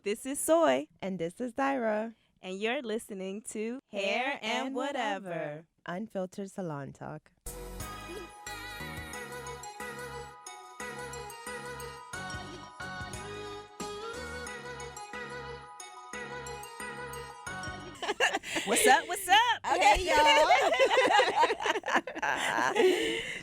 This is Soy, And this is Dyra. and you're listening to Hair and Whatever. Unfiltered salon talk. What's up? What's up? Okay, y'all.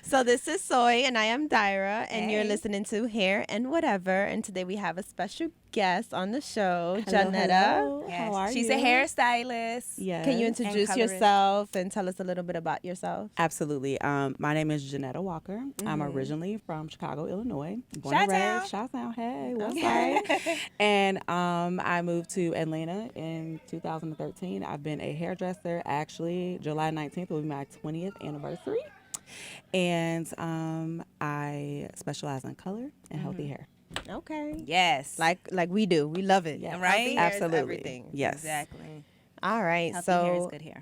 So this is Soy and I am Dyra, and you're Hey. listening to Hair and Whatever. And today we have a special guest on the show, Hello, Jeannetta. hello. Yes, How are she's you? a hairstylist. Yes. Can you introduce colorist. yourself and tell us a little bit about yourself? Absolutely. My name is Jeannetta Walker. I'm originally from Chicago, Illinois. Born and raised. Chi-Town. Hey, what's up? And I moved to Atlanta in 2013. I've been a hairdresser. Actually, July 19th will be my 20th anniversary. And I specialize in color and healthy hair. Okay. Yes. Like we do. We love it. Yeah. Right? Healthy hair is Absolutely. everything. Yes. Exactly. All right. Healthy so hair is good hair.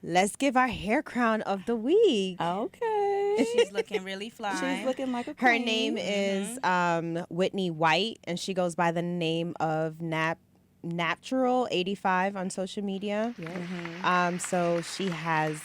let's give our hair crown of the week. Okay. She's looking really fly. She's looking like a Her queen. name is Whitney White, and she goes by the name of Natural 85 on social media. Yeah. So she has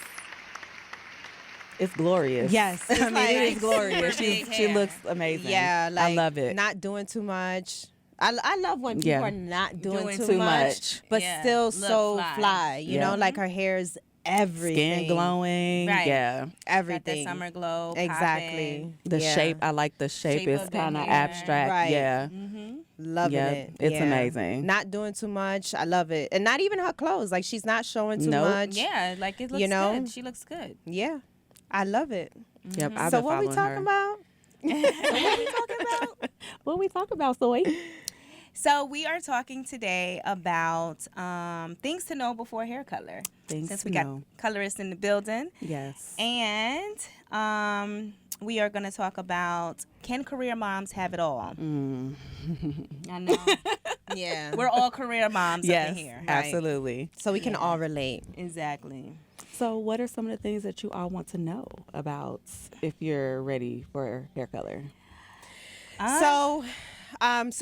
It's glorious. Yes, I it's mean, like it is super glorious. big She hair. looks amazing. yeah, like I love it. Not doing too much. I love when people Yeah. are not doing, Doing too too much, much. but Yeah, still look so fly. fly. You Yeah. know, like her hair's everything, Skin glowing. Right. Yeah. Got everything. that summer glow. Exactly. The Yeah. shape, I like the shape. Shape It's of the kind of hair. abstract. Right. Yeah. Mm-hmm. Loving Yeah, it. it's Yeah. amazing. Not doing too much. I love it. And not even her clothes. Like she's not showing too Nope. much. Yeah, like it looks You know? good. She looks good. Yeah. I love it. Yep. I've So been what we following talking her. about? What we talk about, Soy? So we are talking today about things to know before hair color. Things Since to we got know. colorists in the building. Yes. And we are going to talk about, can career moms have it all? I know. Yeah. We're all career moms up Yes. in here. Absolutely. So we can all relate. Exactly. So, what are some of the things that you all want to know about if you're ready for hair color? So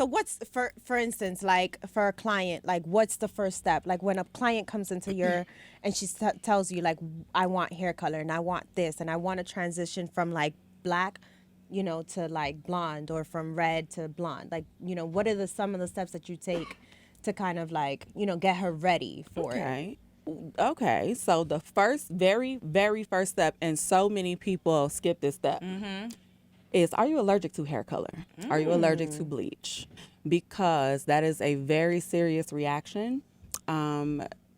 what's for instance, like for a client, like what's the first step? Like when a client comes into your and she tells you like, I want hair color and I want this and I want to transition from like black, to like blonde, or from red to blonde. Like, what are some of the steps that you take to kind of like, get her ready for it? Okay. Okay. So, the very, very first step, and so many people skip this step, is, are you allergic to hair color? Are you allergic to bleach? Because that is a very serious reaction.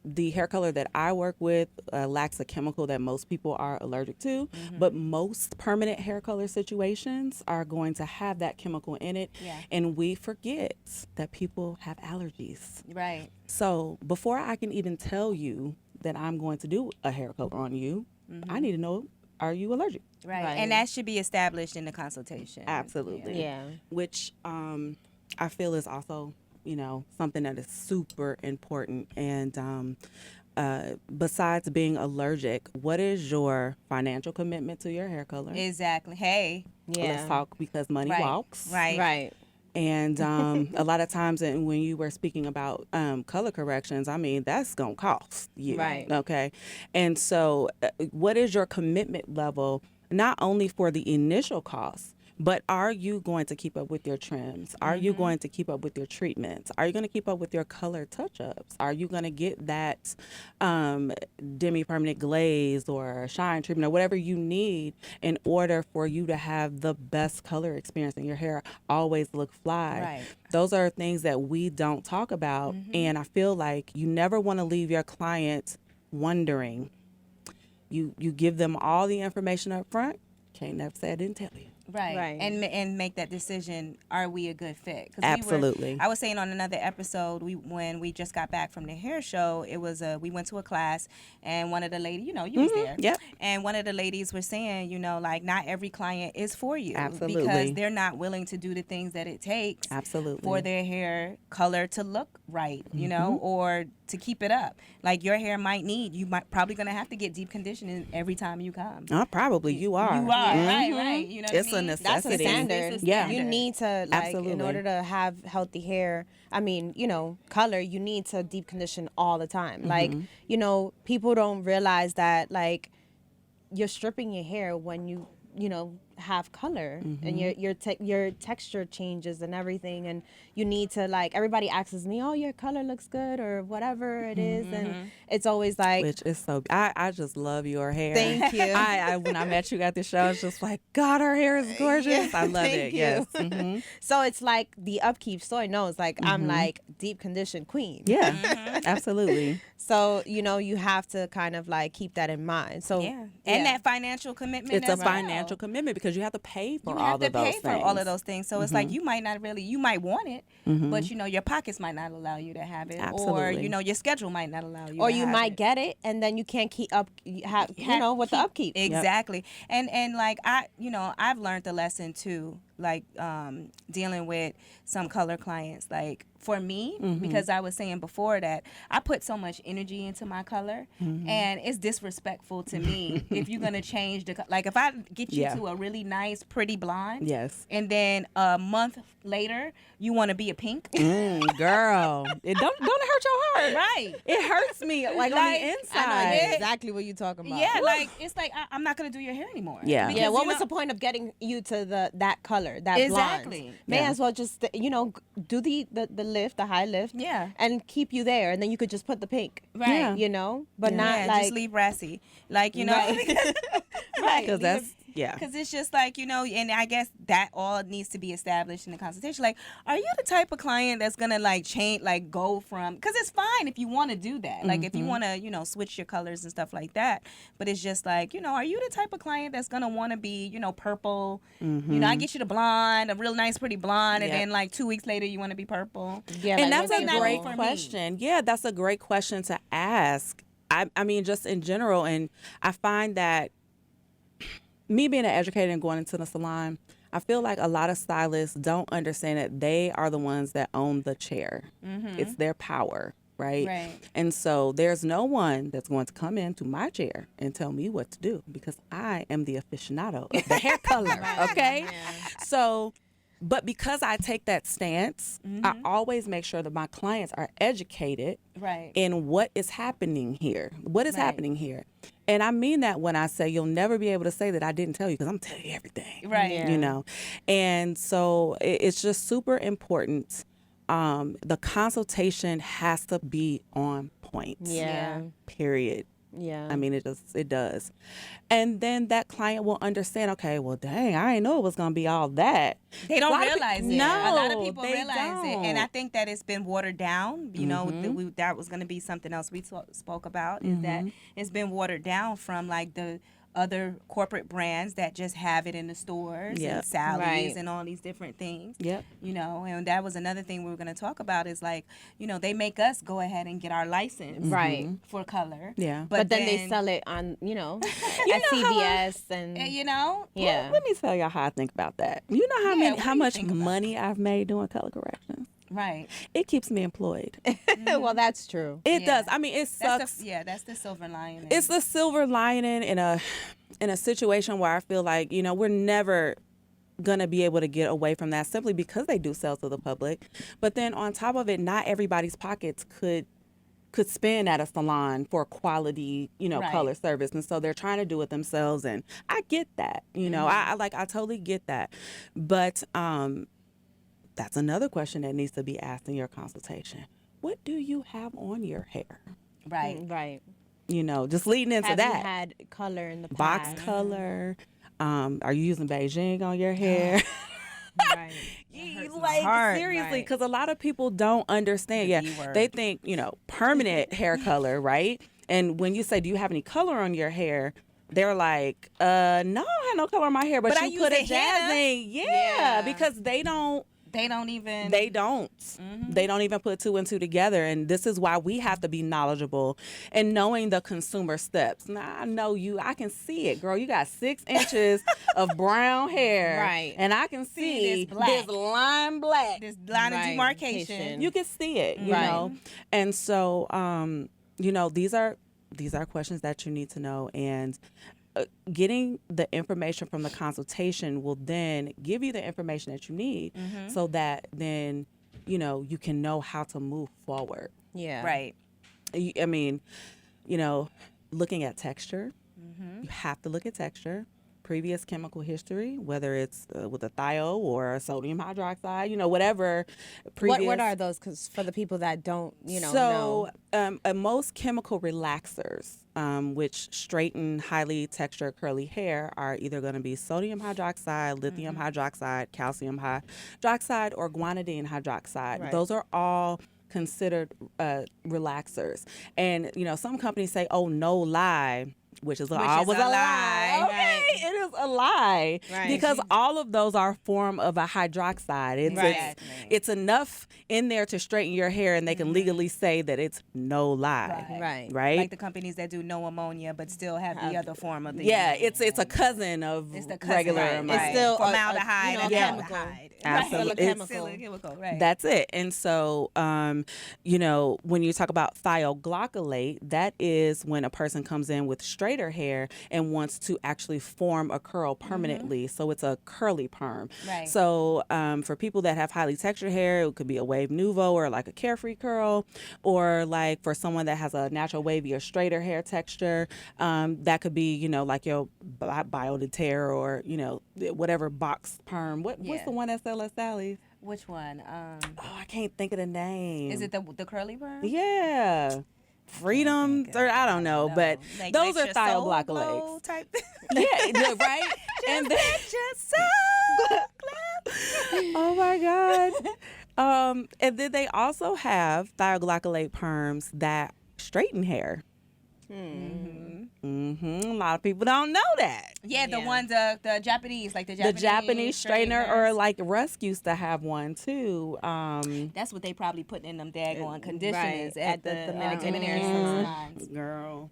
The hair color that I work with lacks a chemical that most people are allergic to, but most permanent hair color situations are going to have that chemical in it. Yeah. And we forget that people have allergies. Right. So before I can even tell you that I'm going to do a hair color on you, I need to know, are you allergic? Right. Right. And that should be established in the consultation. Absolutely. Yeah. Which I feel is also, something that is super important. And besides being allergic, what is your financial commitment to your hair color? Exactly. Hey. Yeah. Let's talk, because money Right. walks. Right. Right. And a lot of times, and when you were speaking about color corrections, I mean, that's going to cost you. Right. Okay. And so what is your commitment level, not only for the initial cost, but are you going to keep up with your trims? Are you going to keep up with your treatments? Are you going to keep up with your color touch-ups? Are you going to get that demi-permanent glaze or shine treatment or whatever you need in order for you to have the best color experience and your hair always look fly? Right. Those are things that we don't talk about. And I feel like you never want to leave your client wondering. You give them all the information up front. Can't never say I didn't tell you. Right. Right. And make that decision, are we a good fit? 'Cause Absolutely. I was saying on another episode, when we just got back from the hair show, it was we went to a class, and one of the ladies, you was there. Yep. And one of the ladies was saying, like, not every client is for you. Absolutely. Because they're not willing to do the things that it takes Absolutely. for their hair color to look right, or to keep it up. Like your hair you might probably gonna have to get deep conditioning every time you come. Probably you are. You are, right. You know what It's I a mean? necessity. That's a standard. It's a Yeah. You need to, like, Absolutely. in order to have healthy hair, I mean, you know, color, you need to deep condition all the time. Like, you know, people don't realize that, like, you're stripping your hair when you know, have color and your texture changes and everything, and you need to, like, everybody asks me, oh, your color looks good or whatever it is, and it's always like, Which is so. I just love your hair. Thank you. I when I met you at the show, I was just like, God, her hair is gorgeous. I love thank it. you. Yes. So it's like the upkeep. Soy knows, like, I'm like deep conditioned queen. Yeah. Absolutely. So, you know, you have to kind of, like, keep that in mind. So Yeah, and that financial commitment. It's a as well. financial commitment because you have to pay for You all have to of those pay things. for all of those things. So it's like you might want it, but, you know, your pockets might not allow you to have it, or, Absolutely. you know, your schedule might not allow you. or to you have might it. get it and then you can't keep up, you know, with the upkeep. Exactly. And like I've learned the lesson too, like dealing with some color clients. Like for me, because I was saying before that I put so much energy into my color, and it's disrespectful to me if you're gonna change like if I get you to a really nice, pretty blonde, Yes. and then a month later you want to be a pink. Girl, it don't hurt your heart. Right. It hurts me like on Like, the I know, inside. yeah. Exactly what you're talking about. Yeah, like it's like I'm not gonna do your hair anymore. Yeah. Because, Yeah, what you was know- the point of getting you to that color, that Exactly. blonde? May Yeah. as well just, you know, do the lift, the high lift, Yeah. and keep you there, and then you could just put the pink, Right. Yeah. you know, but Yeah. not Yeah, like just leave Rassy. Like, you know, right. Because that's Because it's just like, you know, and I guess that all needs to be established in the consultation. Like, are you the type of client that's going to like change, like go from, because it's fine if you want to do that. Like if you want to, you know, switch your colors and stuff like that. But it's just like, you know, are you the type of client that's going to want to be, you know, purple? You know, I get you the blonde, a real nice, pretty blonde. And Yep. then like 2 weeks later, you want to be purple. yeah, and like, that's what a people- great for me. question. Yeah, that's a great question to ask. I mean, just in general, and I find that me being an educator and going into the salon, I feel like a lot of stylists don't understand that they are the ones that own the chair. It's their power, right? Right. And so there's no one that's going to come into my chair and tell me what to do because I am the aficionado of the hair color, okay? So, but because I take that stance, I always make sure that my clients are educated Right. in what is happening here. What is Right. happening here? And I mean that when I say you'll never be able to say that I didn't tell you because I'm telling you everything. Right. Yeah. You know? And so it's just super important. The consultation has to be on point. Yeah. Period. Yeah. I mean, it does. And then that client will understand, okay, well, dang, I didn't know it was going to be all that. They don't A lot of realize peop- it. No, a lot of people they realize it, and don't. I think that it's been watered down. You know, that was going to be something else we spoke about. Is that it's been watered down from like the other corporate brands that just have it in the stores Yep. and Sally's Right. and all these different things. Yep. You know, and that was another thing we were going to talk about is like, you know, they make us go ahead and get our license Right. for color. Yeah. But then they sell it on, you know, at know how CVS and You know, yeah. Let me tell y'all how I think about that. You know Yeah, what how do you much think about money I've made doing color corrections? right. It keeps me employed. Well, that's true. It Yeah. does. I mean, it sucks. That's the silver lining. It's the silver lining in a situation where I feel like, you know, we're never gonna be able to get away from that simply because they do sell to the public. But then on top of it, not everybody's pockets could spend at a salon for quality, you know, Right. color service. And so they're trying to do it themselves. And I get that, you know, I totally get that. But that's another question that needs to be asked in your consultation. What do you have on your hair? right. Right. You know, just leading into Have that. you had color in the Box past? color. Are you using Beijing on your hair? Right. Like heart, seriously, right. because a lot of people don't understand. Yeah, B-word. they think, you know, permanent hair color, right? And when you say, "Do you have any color on your hair?" They're like, "No, I have no color on my hair, but But I you use put a a henna." jazzing, yeah, because they don't They don't even. They don't. They don't even put 2 and 2 together. And this is why we have to be knowledgeable and knowing the consumer steps. Now, I know you. I can see it, girl. You got 6 inches of brown hair. Right. And I can see this line black. This line of demarcation. You can see it, you know. And so, you know, these are questions that you need to know. And getting the information from the consultation will then give you the information that you need so that then, you know, you can know how to move forward. Yeah. Right. I mean, you know, looking at texture, you have to look at texture. Previous chemical history, whether it's with a thio or a sodium hydroxide, you know, whatever. What are those? Because for the people that don't, you know, most chemical relaxers, which straighten highly textured curly hair, are either going to be sodium hydroxide, lithium hydroxide, calcium hydroxide, or guanidine hydroxide. Right. Those are all considered relaxers. And, you know, some companies say, oh, no lie. Which is always a lie. Okay, right. it is a lie. Right. Because all of those are a form of a hydroxide. It's enough in there to straighten your hair, and they can legally say that it's no lie. Right. Like the companies that do no ammonia, but still have the other form of the. Yeah, it's a cousin of regular. Right. It's still formaldehyde and chemical. Absolutely. It's still a chemical, right. That's it. And so, you know, when you talk about thioglycolate, that is when a person comes in with straighter hair and wants to actually form a curl permanently. So it's a curly perm. Right. So for people that have highly textured hair, it could be a wave nouveau or like a carefree curl, or like for someone that has a natural wavy or straighter hair texture, that could be, you know, like your bio de terre or, you know, whatever box perm. What's the one that's at Sally's? Which one? I can't think of the name. Is it the curly perm? Yeah. Freedom, or I don't know, but like those are thioglycolates. Type. Yeah, right. And then, oh my God. And then they also have thioglycolate perms that straighten hair. A lot of people don't know that. Yeah, the ones the Japanese, like the Japanese straightener, or like Rusk used to have one too. That's what they probably put in them daggone conditioners at the Dominican hair salons. Girl.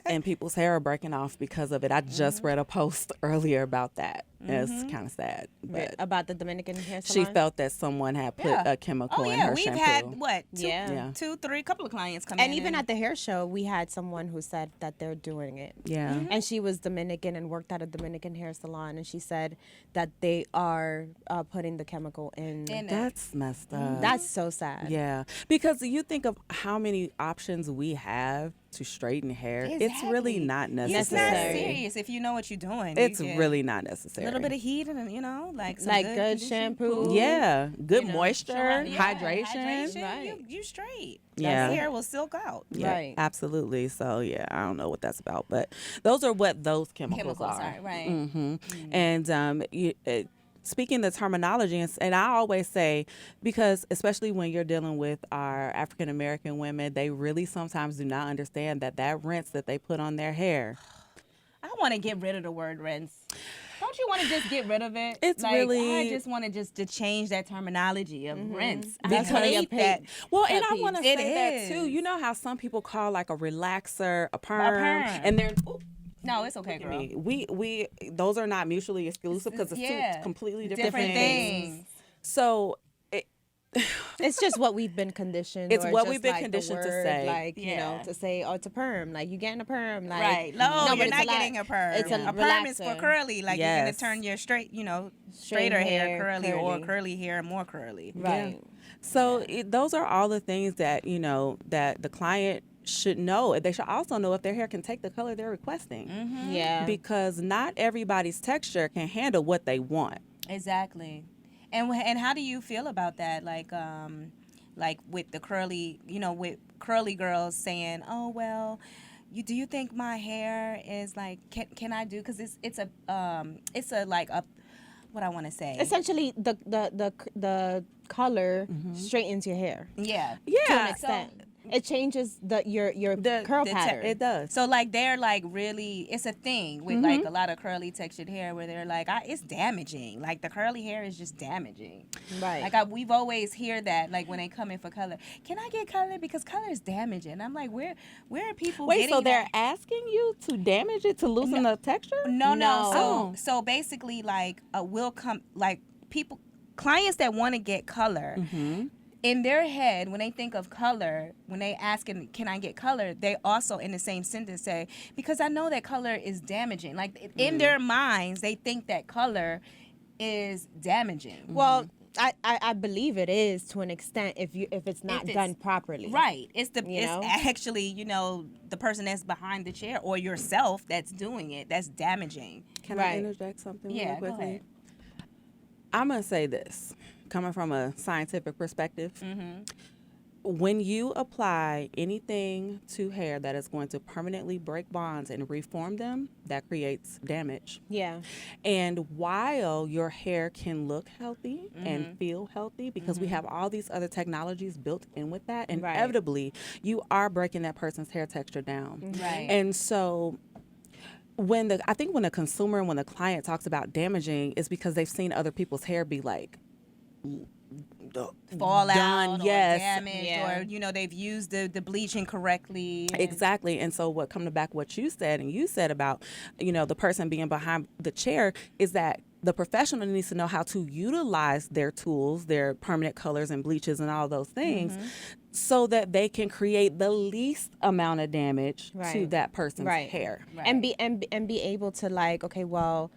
And people's hair are breaking off because of it. I just read a post earlier about that. It's kind of sad. But about the Dominican hair salon? she felt that someone had put a chemical in her shampoo. We've had, two, three, couple of clients come in. And even at the hair show, we had someone who said that they're doing it. Yeah. And she was Dominican and worked at a Dominican hair salon, and she said that they are putting the chemical in. That's messed up. That's so sad. Yeah. Because you think of how many options we have to straighten hair. It's really not necessary. It's not serious if you know what you're doing. It's really not necessary. A little bit of heat and, you know, like some good shampoo. Yeah. Good moisture, hydration. Right. You straight. Yeah. The hair will silk out. Yeah, Right. Absolutely. So, yeah, I don't know what that's about. But those are what those chemicals are. Right. And speaking the terminology, and I always say, because especially when you're dealing with our African American women, they really sometimes do not understand that rinse that they put on their hair. I want to get rid of the word rinse. Don't you want to just get rid of it? It's like, really. I just want to change that terminology of rinse. That's I really hate that. Well, and I want to say It that too. is. You know how some people call like a relaxer a perm, and they're. No, it's okay, girl. We those are not mutually exclusive because it's two completely different things. So It's just what we've been conditioned. It's or what just we've been like conditioned the to word, say. like you know, to say, oh, it's a perm. Like you getting a perm, like Right. No, but you're it's not a lot- getting a perm. It's a perm is for relaxer. curly. Like you're gonna Yes. turn your straighter hair curly, or curly hair more curly. Right. So those are all the things that that the client should know. They should also know if their hair can take the color they're requesting. Yeah. Because not everybody's texture can handle what they want. Exactly. And how do you feel about that? Like with the curly, with curly girls saying, "Oh well, do you think my hair is like can I do?" Because it's a like a what I want to say. Essentially, the color straightens your hair. Yeah. To an extent. It changes your curl pattern. It does. So like they're like really, it's a thing with like a lot of curly textured hair where they're like, it's damaging. Like the curly hair is just damaging. Right. Like we've always hear that like when they come in for color, can I get color because color is damaging? I'm like, where are people? Wait, getting so they're that? asking you to damage it to loosen the texture? No. No. So basically, like we'll come like clients that want to get color. In their head, when they think of color, when they ask, can I get color, they also in the same sentence say, because I know that color is damaging. Like in their minds, they think that color is damaging. Well, I believe it is to an extent if it's not done properly. Right. It's know? actually, the person that's behind the chair or yourself that's doing it, that's damaging. Can I interject something really quickly? Go ahead. I'm going to say this, coming from a scientific perspective. When you apply anything to hair that is going to permanently break bonds and reform them, that creates damage. Yeah. And while your hair can look healthy and feel healthy, because we have all these other technologies built in with that, inevitably you are breaking that person's hair texture down. Right. And so I think when the consumer and when the client talks about damaging, it's because they've seen other people's hair be like fall out or yes. damaged or they've used the bleaching correctly. Exactly. And so what coming back what you said about the person being behind the chair is that the professional needs to know how to utilize their tools, their permanent colors and bleaches and all those things so that they can create the least amount of damage to that person's hair. Right. And be able to like, okay, well,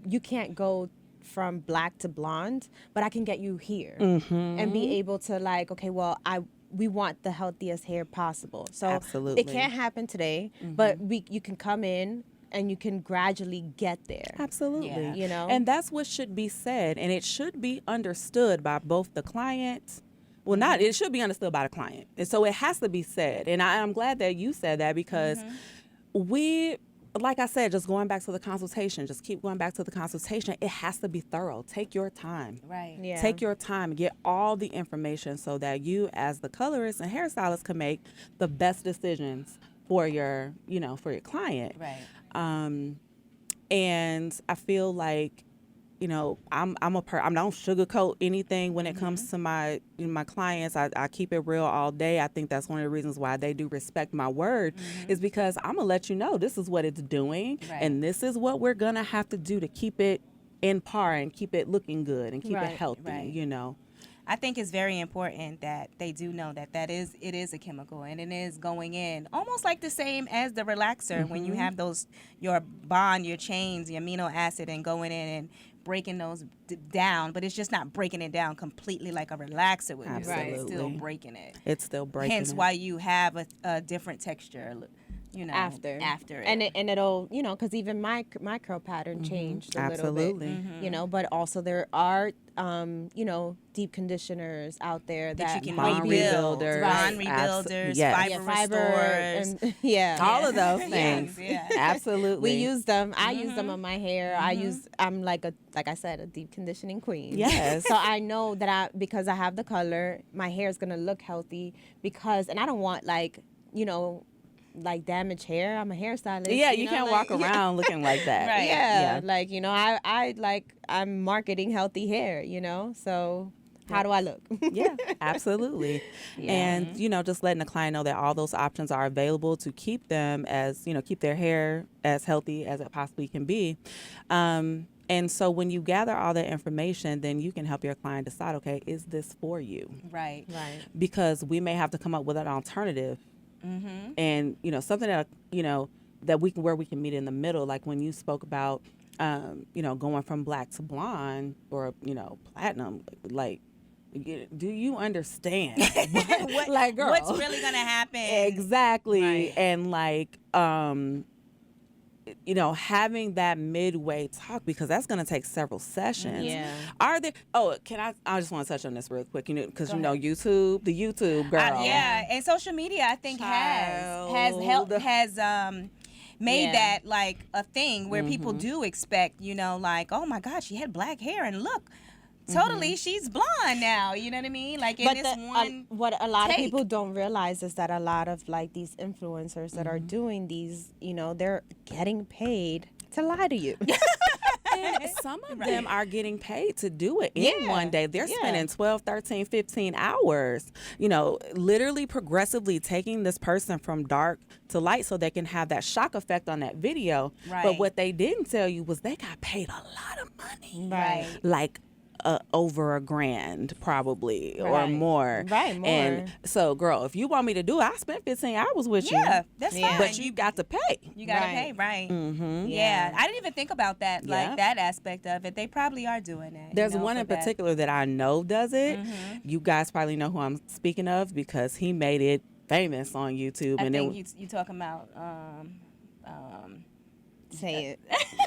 you can't go from black to blonde, but I can get you here and be able to like, okay, well, we want the healthiest hair possible. So Absolutely. It can't happen today, but you can come in and you can gradually get there. Absolutely. Yeah. And that's what should be said, and it should be understood by both the client. Well, it should be understood by the client. And so it has to be said. And I'm glad that you said that because like I said, just going back to the consultation, just keep going back to the consultation. It has to be thorough. Take your time. Right. Yeah. Take your time. Get all the information so that you, as the colorist and hairstylist, can make the best decisions for your client. Right. And I feel like, I don't sugarcoat anything when it comes to my clients. I keep it real all day. I think that's one of the reasons why they do respect my word is because I'm gonna let you know this is what it's doing and this is what we're gonna have to do to keep it in par and keep it looking good and keep it healthy. I think it's very important that they do know that it is a chemical and it is going in almost like the same as the relaxer when you have your bond, your chains, your amino acid and going in and breaking those down, but it's just not breaking it down completely like a relaxer would do. Absolutely. It's still breaking it. It's still breaking Hence it. why you have a different texture. After it. And it'll because even my curl pattern changed a little bit, but also there are deep conditioners out there that you can bond rebuild, rebuilders, bond rebuilders, yes. fiber restorers, and, all of those things. Absolutely. We use them. I use them on my hair. I'm like I said, a deep conditioning queen. Yes. So I know that because I have the color, my hair is gonna look healthy and I don't want like damaged hair. I'm a hairstylist. Yeah, you can't walk around looking like that. Right. Yeah. I'm marketing healthy hair, so how do I look? Yeah, absolutely. And, just letting the client know that all those options are available to keep them keep their hair as healthy as it possibly can be. And so when you gather all that information, then you can help your client decide, okay, is this for you? Right. Because we may have to come up with an alternative. And something that where we can meet in the middle, like when you spoke about going from black to blonde or platinum, like do you understand what girl, what's really gonna happen exactly? Right. And having that midway talk, because that's going to take several sessions. Yeah. Are there? Oh, I just want to touch on this real quick. Because the YouTube girl. And social media, I think has made that like a thing where people do expect, like, oh my God, she had black hair and look. totally, she's blonde now. You know what I mean? Like in this one. What a lot of take. people don't realize is that a lot of like these influencers that are doing these, they're getting paid to lie to you. And some of them are getting paid to do it in one day. They're spending 12, 13, 15 hours, literally progressively taking this person from dark to light so they can have that shock effect on that video. Right. But what they didn't tell you was they got paid a lot of money. Right. Like over $1,000 probably or more. Right, more. And so, girl, if you want me to do it, I spent 15 hours with you. Yeah, that's fine. But you got to pay. You gotta pay, right? Mm-hmm. Yeah, I didn't even think about that, like Yeah. that aspect of it. They probably are doing that. There's one in particular that I know does it. Mm-hmm. You guys probably know who I'm speaking of because he made it famous on YouTube. I And think it, you talking about. Say it.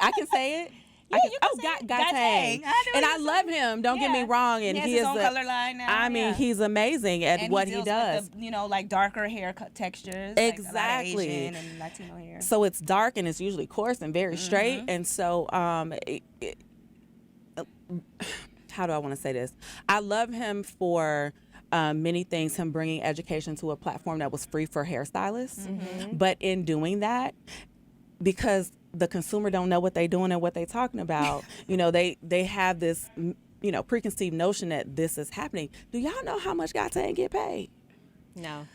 I can say it. Yeah, you can say it. Gatang. And I love him. Don't get me wrong. And he has his own color line now. I mean, he's amazing at and what he he deals does. with the, like darker hair textures. Exactly. Like a lot of Asian and Latino hair. So it's dark and it's usually coarse and very straight. And so, how do I want to say this? I love him for many things, him bringing education to a platform that was free for hairstylists. But in doing that, because the consumer don't know what they're doing and what they're talking about, they have this, preconceived notion that this is happening. Do y'all know how much Gatang get paid? No.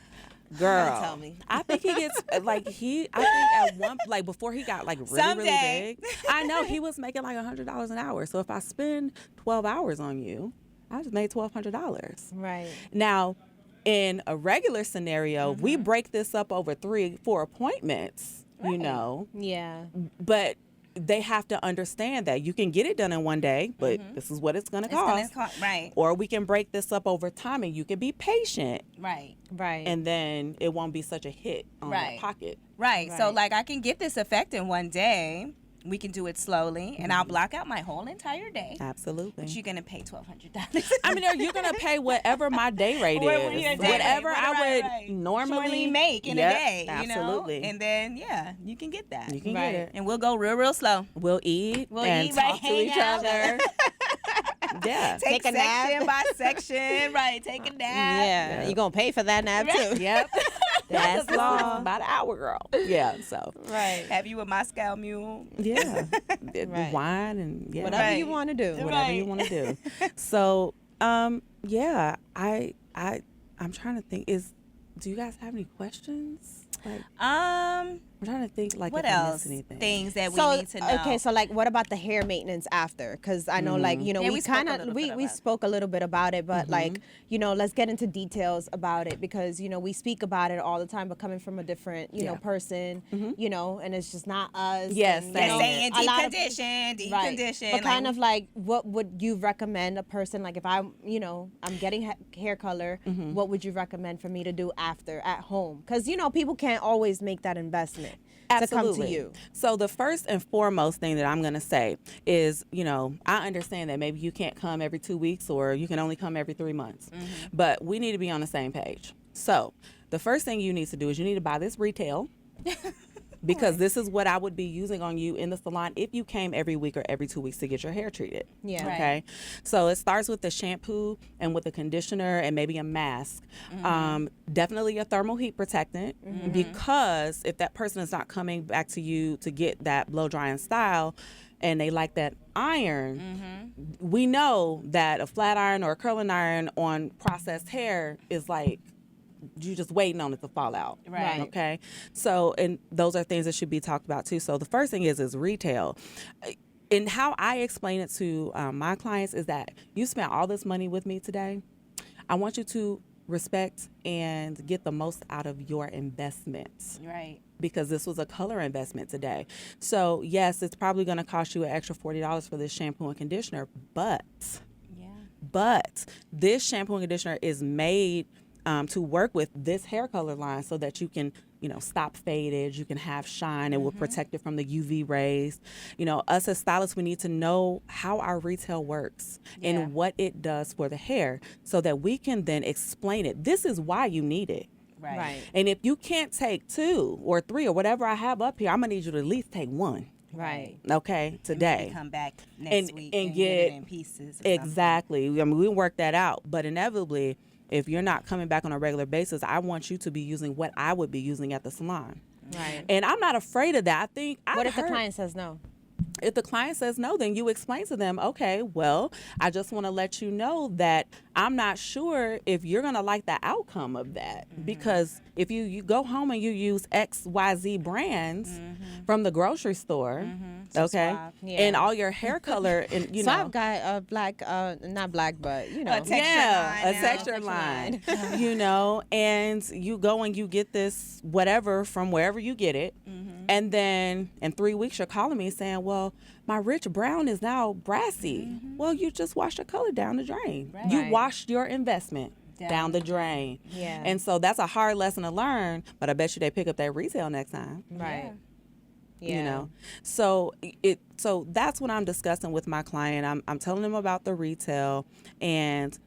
Girl, Tell me. I think he gets I think at one, like before he got like really Someday. big, I know he was making like $100 an hour. So if I spend 12 hours on you, I just made $1,200. Right. Now, in a regular scenario, we break this up over 3-4 appointments, Yeah. but they have to understand that you can get it done in one day, but this is what it's going to cost. Right. Or we can break this up over time and you can be patient. Right. Right. And then it won't be such a hit on Right. the pocket. Right. So Right. like I can get this effect in one day. We can do it slowly, and I'll block out my whole entire day. Absolutely. But you're gonna pay $1,200. I mean, you're going to pay whatever my day rate What is. your day Whatever rate, I would normally make in Yep, a day. Absolutely. And then you can get that. You can Right. get it. And we'll go real slow. We'll eat We'll and eat, talk right, to hang each out. other. Yeah. Take a nap. section by section. Right. Take a nap. Yeah. You're going to pay for that nap too. Yep. That's long. About an hour, girl. Yeah. So. Right. Have you a Moscow Mule? Yeah. Right. Wine and yeah. Whatever Right. you want to do. Whatever you want to do. So, yeah. I'm trying to think. Do you guys have any questions? Like, I'm trying to think. Like, What if I else? missed anything. Things that we So need to know. okay, so like, what about the hair maintenance after? Because I know, like, Yeah, we we spoke kind a of little we bit we about it. spoke a little bit about it, but like, let's get into details about it because we speak about it all the time, but coming from a different person, and it's just not us. Yes, and, same. Just saying a lot of- deep Right. condition. But kind of like, what would you recommend a person, like if I'm getting hair color, what would you recommend for me to do after at home? Because, people can't always make that investment to come to you. So the first and foremost thing that I'm going to say is, I understand that maybe you can't come every 2 weeks or you can only come every 3 months, but we need to be on the same page. So the first thing you need to do is you need to buy this retail. Because this is what I would be using on you in the salon if you came every week or every 2 weeks to get your hair treated. Yeah. Right. Okay. So it starts with the shampoo and with the conditioner and maybe a mask. Definitely a thermal heat protectant because if that person is not coming back to you to get that blow drying style and they like that iron, we know that a flat iron or a curling iron on processed hair is like, you're just waiting on it to fall out. Right. Okay. So, and those are things that should be talked about too. So the first thing is retail. And how I explain it to my clients is that you spent all this money with me today. I want you to respect and get the most out of your investments. Right. Because this was a color investment today. So yes, it's probably going to cost you an extra $40 for this shampoo and conditioner, but this shampoo and conditioner is made to work with this hair color line so that you can, stop faded, you can have shine, it will protect it from the UV rays. Us as stylists, we need to know how our retail works and what it does for the hair so that we can then explain it. This is why you need it. Right. And if you can't take 2 or 3 or whatever I have up here, I'm going to need you to at least take 1. Right. Okay, today. Come back next week and get it get in pieces. exactly. I mean, we work that out, but inevitably, if you're not coming back on a regular basis, I want you to be using what I would be using at the salon. Right. And I'm not afraid of that. I think. What if the client says no? If the client says no, then you explain to them, okay, well, I just want to let you know that I'm not sure if you're going to like the outcome of that. Because if you go home and you use XYZ brands from the grocery store, okay, and all your hair color, and So I've got a black, not black, but you know, A texture line, you know, and you go and you get this whatever from wherever you get it, and then in 3 weeks you're calling me saying, well, my rich brown is now brassy. Well, you just washed the color down the drain. Right. You washed your investment down the drain. Yeah. And so that's a hard lesson to learn, but I bet you they pick up that retail next time. right. Yeah. You know, so that's what I'm discussing with my client. I'm telling them about the retail, and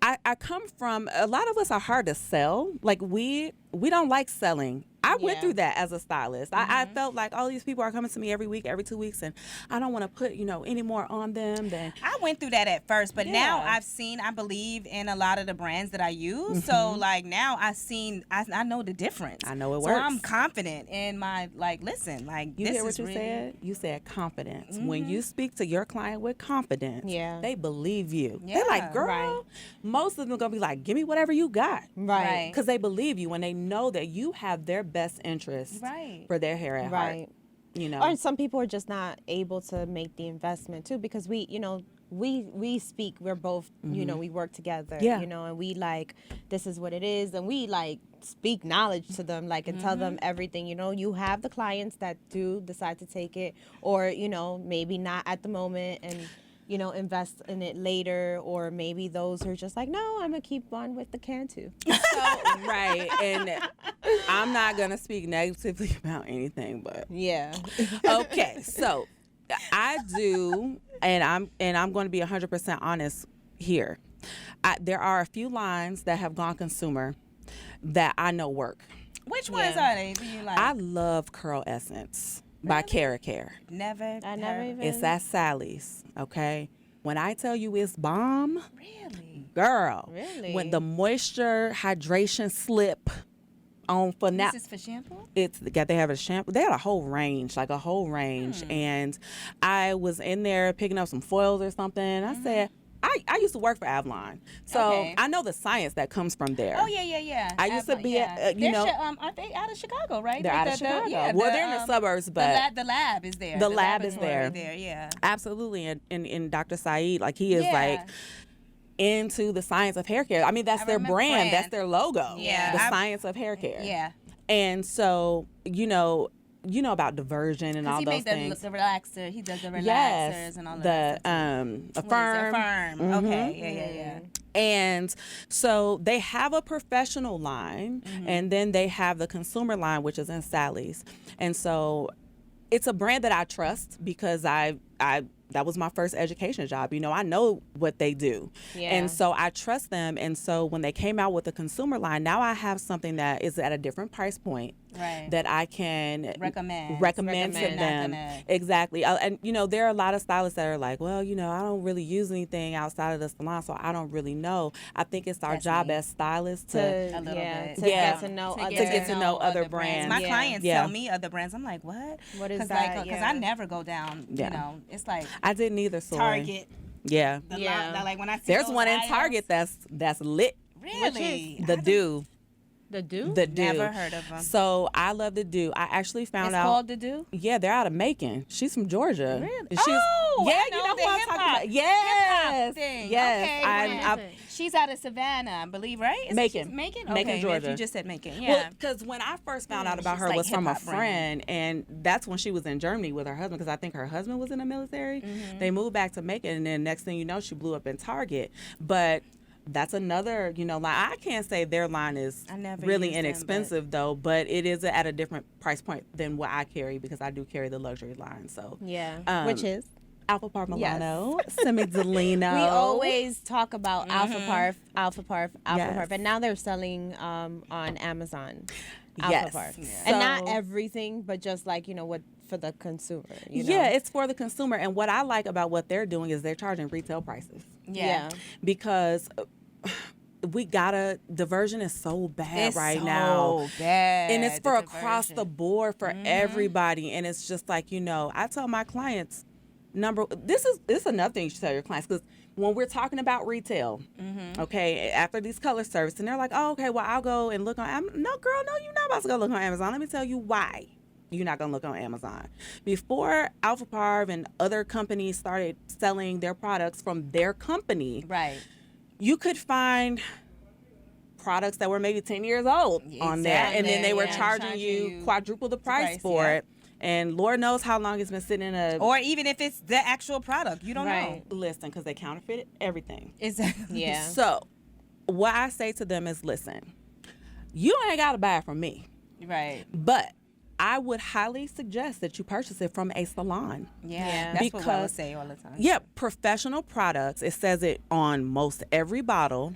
I come from, a lot of us are hard to sell. Like we don't like selling. I went through that as a stylist. I felt like all these people are coming to me every week, every 2 weeks, and I don't want to put, any more on them than. I went through that at first, but now I believe in a lot of the brands that I use. So like now I know the difference. I know it so works. I'm confident in my, listen, You this hear what is you really, said? You said confidence. When you speak to your client with confidence, they believe you. They're like, girl, most of them going to be like, give me whatever you got. Right. Because they believe you and they know that you have their best interest for their hair at heart. Or some people are just not able to make the investment too, because we speak, we're both, we work together, and we this is what it is, and we speak knowledge to them, and tell them everything. You have the clients that do decide to take it, or maybe not at the moment, and invest in it later, or maybe those who are just like, no, I'm gonna keep on with the can too. Right. And I'm not gonna speak negatively about anything, but okay. So I do, and I'm going to be 100% honest here. There are a few lines that have gone consumer that I know work. Which ones are they? Do you like? I love Curl Essence by Cara Care. I never even. It's at Sally's, okay? When I tell you it's bomb, Really? girl. Really? When the moisture hydration slip on for now. This is for shampoo? They have a shampoo. They had a whole range. And I was in there picking up some foils or something. And I said, I used to work for Avalon, so I know the science that comes from there. Oh yeah. I used to be, aren't they out of Chicago, right? They're out of Chicago. They're in the suburbs, but the lab is there. The lab is there. Yeah. Absolutely, and Dr. Saeed, he is into the science of hair care. I mean, that's their brand. That's their logo. Yeah. The science of hair care. Yeah. And so, you know about diversion and all those things. The relaxer. He does the relaxers and all that. Affirm. Okay. Yeah. And so they have a professional line, and then they have the consumer line, which is in Sally's. And so it's a brand that I trust because that was my first education job. I know what they do. Yeah. And so I trust them. And so when they came out with the consumer line, now I have something that is at a different price point that I can recommend to them. Exactly. And, there are a lot of stylists that are like, well, I don't really use anything outside of the salon, so I don't really know. I think it's our job as stylists to get to know other brands. My clients tell me other brands. I'm like, what? What is that? Because I never go down, it's like. I didn't either, so Target. Yeah. When I see there's those one in items, Target that's lit. Really? The Dew. The Dew? The Dew. Never heard of them. So I love the Dew. I actually found out. It's called the Dew? Yeah, they're out of Macon. She's from Georgia. Really? She's, I know who I'm talking about. Yes. Thing. Yes. Okay, she's out of Savannah, I believe, right? Macon. Macon? Macon, Okay, Georgia. You just said Macon. Yeah. Well, because when I first found out about her was from a friend, and that's when she was in Germany with her husband, because I think her husband was in the military. They moved back to Macon, and then next thing you know, she blew up in Target. But that's another, line. I can't say their line is really inexpensive, though, but it is at a different price point than what I carry, because I do carry the luxury line. So which is Alpha Parf Milano, Semi-Delino. We always talk about Alpha Parf, and now they're selling on Amazon. Alpha Yes. Park. Yeah. And not So- everything, but just like, what for the consumer. Yeah, it's for the consumer. And what I like about what they're doing is they're charging retail prices Yeah. because diversion is so bad It's right so now. bad. And it's for the across the diversion. board for everybody. And it's just like, I tell my clients, this is another thing you should tell your clients, because when we're talking about retail, okay, after these color service, and they're like, oh, okay, well, I'll go and look on Amazon. No, girl, no, you're not about to go look on Amazon. Let me tell you why you're not going to look on Amazon. Before Alpha Parv and other companies started selling their products from their company, Right. you could find products that were maybe 10 years old on there, and then they were Yeah. charging you quadruple the price for yeah. it. And Lord knows how long it's been sitting in a... Or even if it's the actual product, you don't Right. Listen, because they counterfeited everything. know. Exactly. Yeah. So what I say to them is, listen, you ain't got to buy it from me, Right. but I would highly suggest that you purchase it from a salon. Yeah. Yeah. That's what I would Because- say all the time. Yeah, professional products. It says it on most every bottle.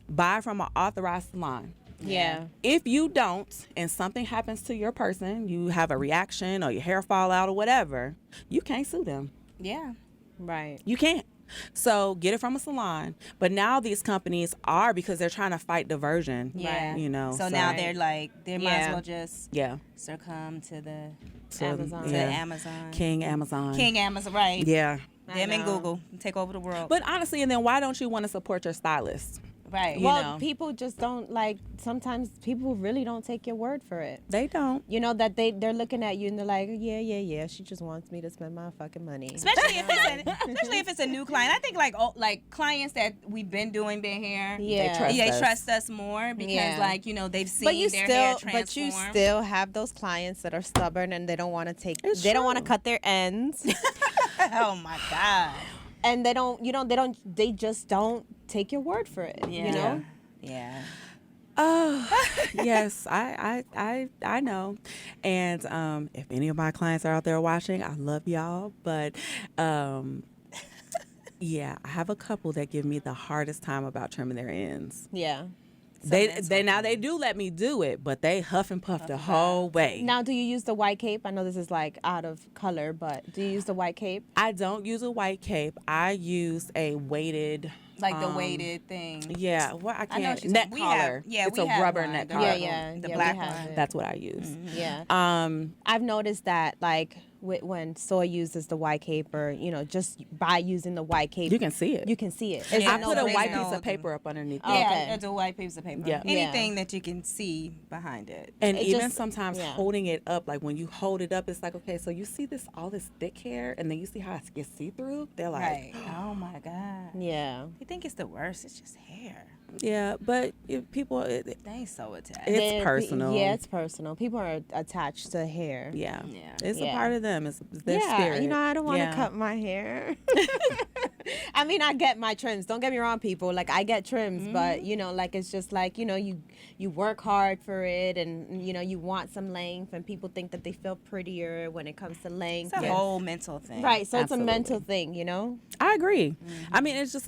Buy from an authorized salon. Yeah. If you don't, and something happens to your person, you have a reaction or your hair fall out or whatever, you can't sue them. Yeah. Right. You can't. So get it from a salon. But now these companies are, because they're trying to fight diversion. Yeah. So now they're like, they might as Yeah. well just yeah. succumb to the So, Amazon. to yeah. Amazon. King Amazon. King Amazon, right. Yeah. Them and know. Google take over the world. But honestly, and then why don't you want to support your stylist? right. You Well, know. people just don't sometimes people really don't take your word for it. They don't. That they're looking at you and they're like, yeah, she just wants me to spend my fucking money. Especially if it's a new client. I think like clients that we've been doing their hair. Yeah. trust They us. trust us more because Yeah. they've seen But you their hair still, transform. have those clients that are stubborn and they don't want to take. It's They don't want to true. cut their ends, Oh my God. and they just don't take your word for it. Yeah. Yeah. Oh, yes, I know. And if any of my clients are out there watching, I love y'all. But yeah, I have a couple that give me the hardest time about trimming their ends. Yeah. They do let me do it, but they huff and puff the whole way. Now, do you use the white cape? I know this is like out of color, but do you use the white cape? I don't use a white cape. I use a weighted. Like the weighted thing. Yeah, well, I I know can't. what you're neck saying. We collar. have- yeah, it's we a have rubber one, neck the collar. Yeah, the we black have one. it. That's what I use. Yeah. Um, I've noticed that like when Soy uses the white cape, or just by using the white cape, you can see it. you can see it. Yeah. I Is it put a there's white no- piece of paper up underneath it. Okay. Yeah, it's a white piece of paper. Yeah. Anything that you can see behind it. And It even just- sometimes yeah. holding it up, like when you hold it up, it's like, okay, so you see all this thick hair, and then you see how it gets see-through? They're like, Right. Oh my God. Yeah. You think it's the worst? It's just hair. yeah, but if people, They ain't so attached. It's personal. Yeah, it's personal. People are attached to hair. yeah, Yeah. it's a Yeah. part of them. It's their Yeah, spirit. I don't want to Yeah. cut my hair. I mean, I get my trims. Don't get me wrong, people. Like, I get trims, but it's just like you work hard for it, and you want some length, and people think that they feel prettier when it comes to length. It's a Yes. whole mental thing. Right, so it's a Absolutely. mental thing. I agree. I mean, it's just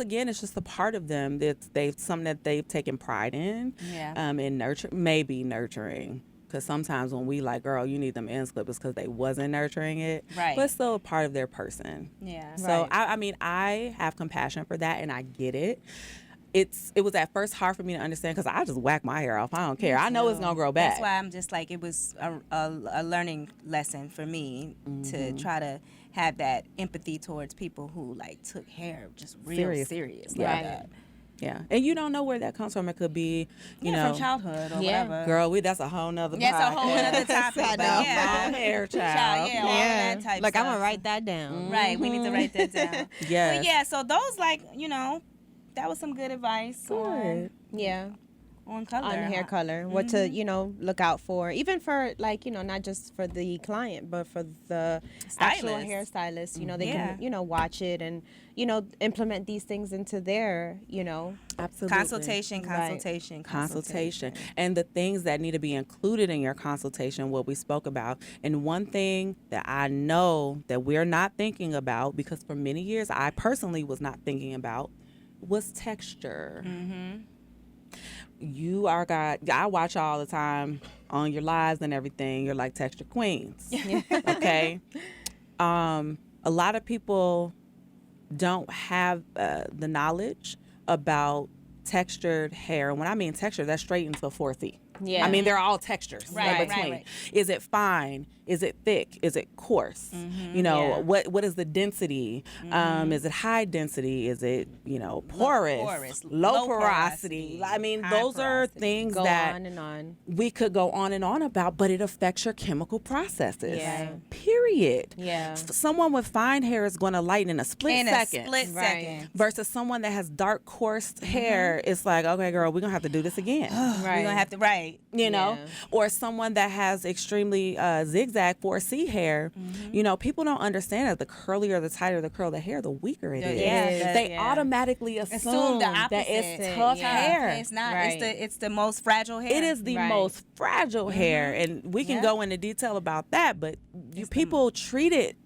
a part of them that something that they've taken pride in. Yeah. And nurturing. Because sometimes when we like, girl, you need them ends clippers because they wasn't nurturing it. Right. But it's still a part of their person. Yeah. So Right. I mean, I have compassion for that, and I get it. It was at first hard for me to understand because I just whack my hair off. I don't care. I know it's gonna grow back. That's why I'm just like, it was a learning lesson for me to try to have that empathy towards people who like took hair just real serious. Yeah. Like that. Yeah, and you don't know where that comes from. It could be, you know, from childhood or Yeah. whatever. girl. That's a whole nother. That's a whole podcast. other topic. I But know. yeah. Long hair, Child, child. yeah, all of that type Like, I'm stuff. gonna write that down. Right, we need to write that down. Yes. But yeah, so those that was some good advice Good. Yeah. on color. On hair color, what to look out for, even for not just for the client, but for the actual Stylist. hairstylist. They Yeah. can watch it and implement these things into their Absolutely. Consultation. And the things that need to be included in your consultation, what we spoke about. And one thing that I know that we're not thinking about, because for many years I personally was not thinking about, was texture. I watch all the time on your lives and everything, you're like texture queens. Okay. A lot of people don't have the knowledge about textured hair. And when I mean texture, that's straight into a 4C. Yeah. I mean, they're all textures Right, in between. right. Is it fine? Is it thick? Is it coarse? You know, Yeah. what is the density? Is it high density? Is it, you know, porous, low porosity? I mean, high those are porosity. things Go that on and on. we could go on and on about, but it affects your chemical processes. Yeah. Period. Yeah. Someone with fine hair is going to lighten in a split In a second. split Right. second. Versus someone that has dark, coarse hair, it's like, okay, girl, we're going to have to do this again. We're Right. gonna have to You know, Yeah. or someone that has extremely zigzag 4C hair, you know, people don't understand that the curlier, the tighter the curl of the hair, the weaker it is. Yeah, They yeah. automatically assume the that opposite. it's tough Yeah. hair. It's not. Right. It's the most fragile hair. It is the Right. most fragile hair, and we can Yeah. go into detail about that, but people treat it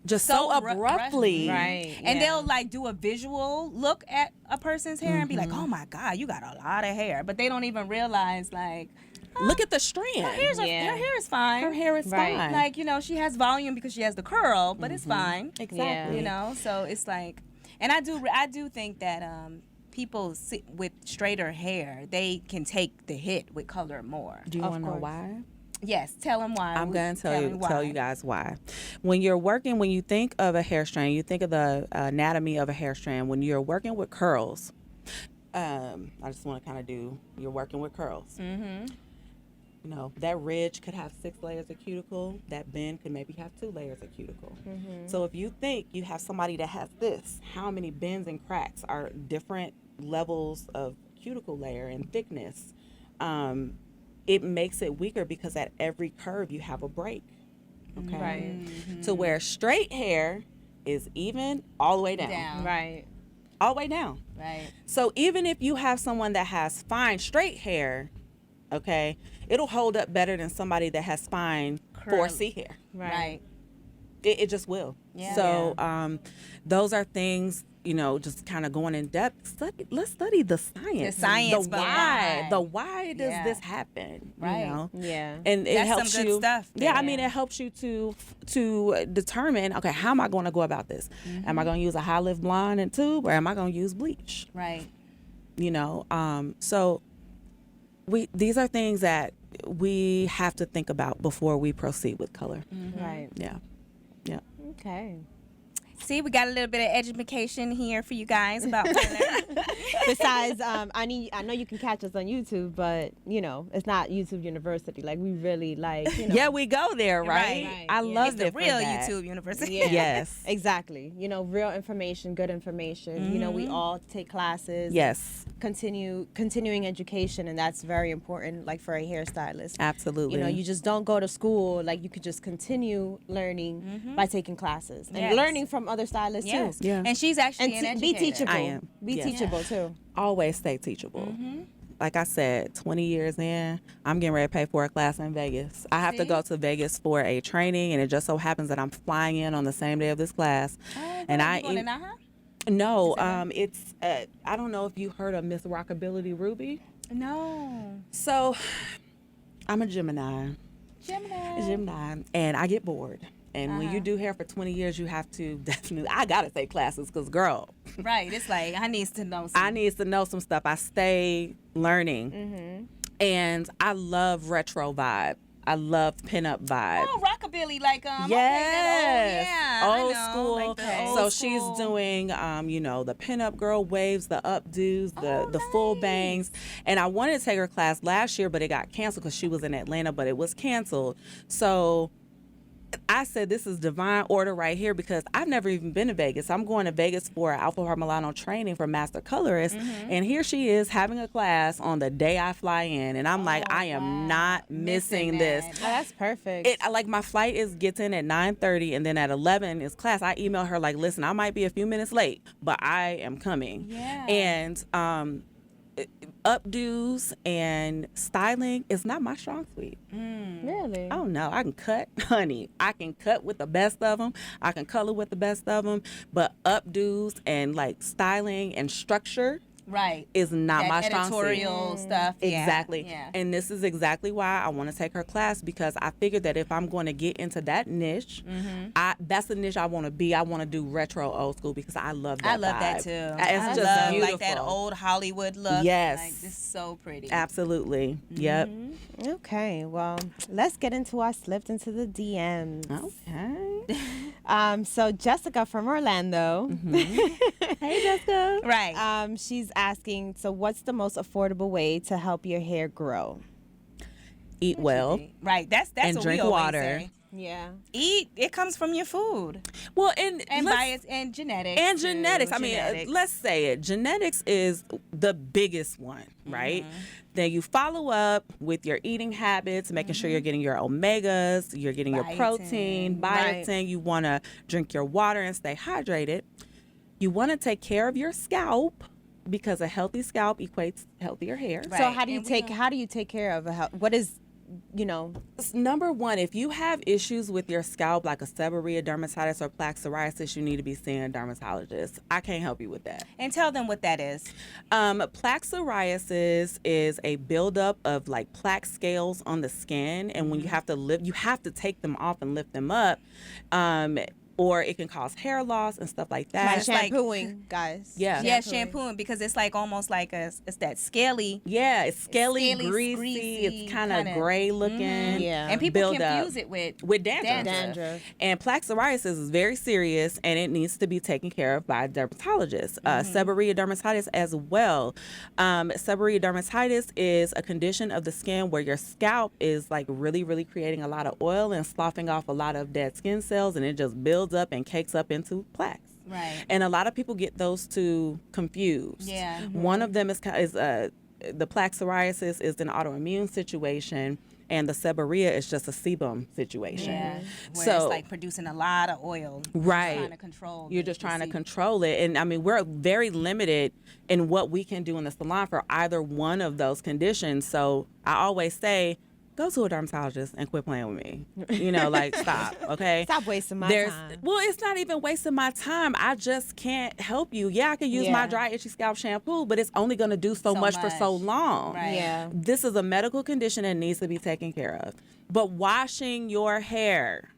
just so abruptly. Right. And yeah. they'll like do a visual look at a person's hair and be like, "Oh my God, you got a lot of hair," but they don't even realize like Look at the strand. her hair is fine. Her hair is Right. fine. Like, you know, she has volume because she has the curl, but it's fine. Exactly. You know, so it's like, and I do think that people with straighter hair, they can take the hit with color more. Do you Of want to know course. why? Yes, tell them why. I'm going to tell why. you guys why. When you think of a hair strand, you think of the anatomy of a hair strand. When you're working with curls, I just want to kind of you're working with curls. Mm-hmm. You know, that ridge could have 6 layers of cuticle. That bend could maybe have 2 layers of cuticle. So if you think you have somebody that has this, how many bends and cracks are different levels of cuticle layer and thickness? It makes it weaker because at every curve you have a break. Okay. Right. To where straight hair is even all the way down. Right. All the way down. Right. So even if you have someone that has fine straight hair, okay, it'll hold up better than somebody that has fine 4C hair. Right. It just will. Yeah. So those are things, you know, just kind of going in depth. Let's study the science. The science The behind. why. The why does Yeah. this happen? Right. You know? Yeah. And it That's helps some good you. stuff Yeah, I there. mean, it helps you to determine, okay, how am I going to go about this? Am I going to use a high lift blonde and tube, or am I going to use bleach? Right. You know, so these are things that we have to think about before we proceed with color. Right. Yeah. Yeah. Okay. See, we got a little bit of education here for you guys about color. Besides, I know you can catch us on YouTube, but you know it's not YouTube University. Like we really like. You know, Yeah, we go there, right? Right, I yeah. love It's the it for real that. YouTube University. Yeah. Yes. Exactly. You know, real information, good information. You know, we all take classes. Yes. Continuing education, and that's very important. Like for a hairstylist. Absolutely. You know, you just don't go to school. Like you could just continue learning by taking classes and Yes. learning from other stylists Yes. too. Yeah. And she's actually an And be educator. teachable. I am. Be Yeah. teachable too. Always stay teachable. Like I said, 20 years in, I'm getting ready to pay for a class in Vegas. I have to See? go to Vegas for a training, and it just so happens that I'm flying in on the same day of this class. And you going to Naha? No, it's I don't know if you heard of Miss Rockability Ruby. No. So I'm a Gemini, Gemini. and I get bored. And when you do hair for 20 years, you have to definitely, I gotta take classes, because girl, Right. It's like, I need to know I some. need to know some stuff. I stay learning, and I love retro vibe. I love pinup vibe. Oh, rockabilly, like Yes, okay, that old, old yeah, I know, school. like the old So school. she's doing, you know, the pinup girl waves, the updos, the full bangs. And I wanted to take her class last year, but it got canceled because she was in Atlanta, but it was canceled. So I said, this is divine order right here, because I've never even been to Vegas. I'm going to Vegas for Alpha Milano training for master colorist. And here she is having a class on the day I fly in. And I'm like, I am not missing this. that. Oh, that's perfect. Like my flight gets in at 9:30, and then at 11 is class. I email her like, listen, I might be a few minutes late, but I am coming. Yeah. And updos and styling is not my strong suite. Really? Oh no, I can cut, honey. I can cut with the best of them. I can color with the best of them. But updos and like styling and structure, Right. is not That my strong suit. editorial stuff. Yeah. Exactly. Yeah. And this is exactly why I want to take her class, because I figured that if I'm going to get into that niche, that's the niche I want to be. I want to do retro old school because I love that I love that vibe. too. It's I just love beautiful. like that old Hollywood look. Yes. Like, this is so pretty. Absolutely. Yep. Okay, well, let's get into our slipped into the DMs. Okay. So Jessica from Orlando, Hey, Jessica. Right. she's asking, so what's the most affordable way to help your hair grow? Eat well. Right. That's and what drink we always water. say. Yeah. Eat. It comes from your food Well, and bias and genetics. and too. genetics. I mean, Genetics. let's say it. Genetics is the biggest one, right? Then you follow up with your eating habits, making sure you're getting your omegas, you're getting your protein, Right. biotin. You want to drink your water and stay hydrated. You want to take care of your scalp, because a healthy scalp equates healthier hair. Right. So how do you And we how do you take care of a health? What is, Number one, if you have issues with your scalp, like a seborrhea dermatitis or plaque psoriasis, you need to be seeing a dermatologist. I can't help you with that. And tell them what that is. Plaque psoriasis is a buildup of like plaque scales on the skin, and when you have to take them off and lift them up. Or it can cause hair loss and stuff like that. like It's like- shampooing, guys? Yeah. Shampooing, because it's like almost like it's that scaly. Yeah, it's scaly, Greasy, greasy, it's kind of kinda- gray looking. Yeah. And people build up. confuse it with dandruff. Dandruff. And plaque psoriasis is very serious, and it needs to be taken care of by a dermatologist. Seborrhea dermatitis as well. Seborrhea dermatitis is a condition of the skin where your scalp is like really, really creating a lot of oil and sloughing off a lot of dead skin cells, and it just builds up and cakes up into plaques. Right. And a lot of people get those two confused. Yeah. One of them is the plaque psoriasis is an autoimmune situation, and the seborrhea is just a sebum situation. Yeah. Where So it's like producing a lot of oil. Right. Trying to control. You're just trying to control it. And I mean, we're very limited in what we can do in the salon for either one of those conditions. So I always say, go to a dermatologist and quit playing with me. Like, stop, okay? Stop wasting my time. Well, it's not even wasting my time. I just can't help you. Yeah, I can use my dry, itchy scalp shampoo, but it's only going to do so much for so long. Right. Yeah. This is a medical condition that needs to be taken care of. But washing your hair,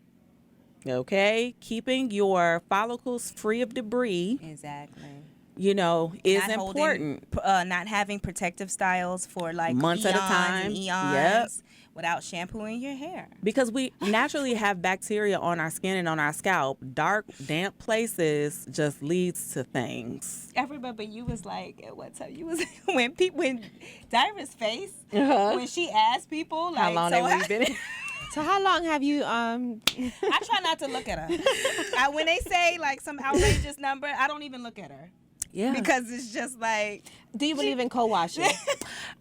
okay? Keeping your follicles free of debris, Exactly. is Not important. Not having protective styles for like Months at a time. and eons Yep. without shampooing your hair. Because we naturally have bacteria on our skin and on our scalp. Dark, damp places just leads to things. I remember you was like, at what time you was when Dyra's face when she asked people like, How long so have we been in? So how long have you I try not to look at her. When they say like some outrageous number, I don't even look at her. Yeah. Because it's just like, do you believe in co-washing?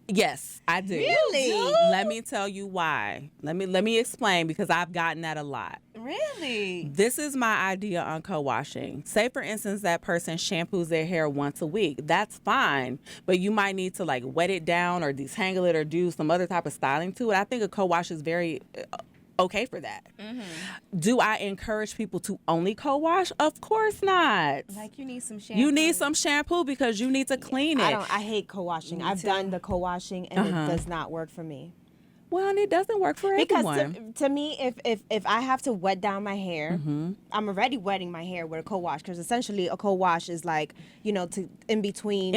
Yes, I do. Really? Let me tell you why. Let me explain, because I've gotten that a lot. really? This is my idea on co-washing. Say, for instance, that person shampoos their hair once a week. That's fine, but you might need to like wet it down or detangle it or do some other type of styling to it. I think a co-wash is very okay for that. Do I encourage people to only co-wash? Of course not. Like you need some shampoo. You need some shampoo because you need to clean it. I hate co-washing. I've done the co-washing and it does not work for me. Well, and it doesn't work for everyone. Because to me, if I have to wet down my hair, I'm already wetting my hair with a co-wash, because essentially a co-wash is like, to in between,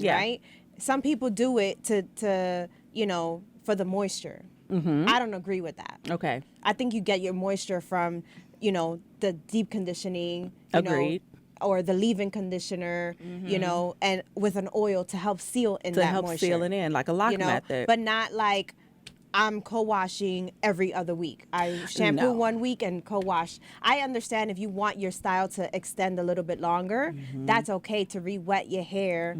Yeah. right? Some people do it to for the moisture. I don't agree with that. Okay. I think you get your moisture from, the deep conditioning, Agreed. or the leave-in conditioner, and with an oil to help seal in To that help moisture. seal it in, like a lock method. But not like I'm co-washing every other week. I shampoo No. 1 week and co-wash. I understand if you want your style to extend a little bit longer, that's okay to re-wet your hair,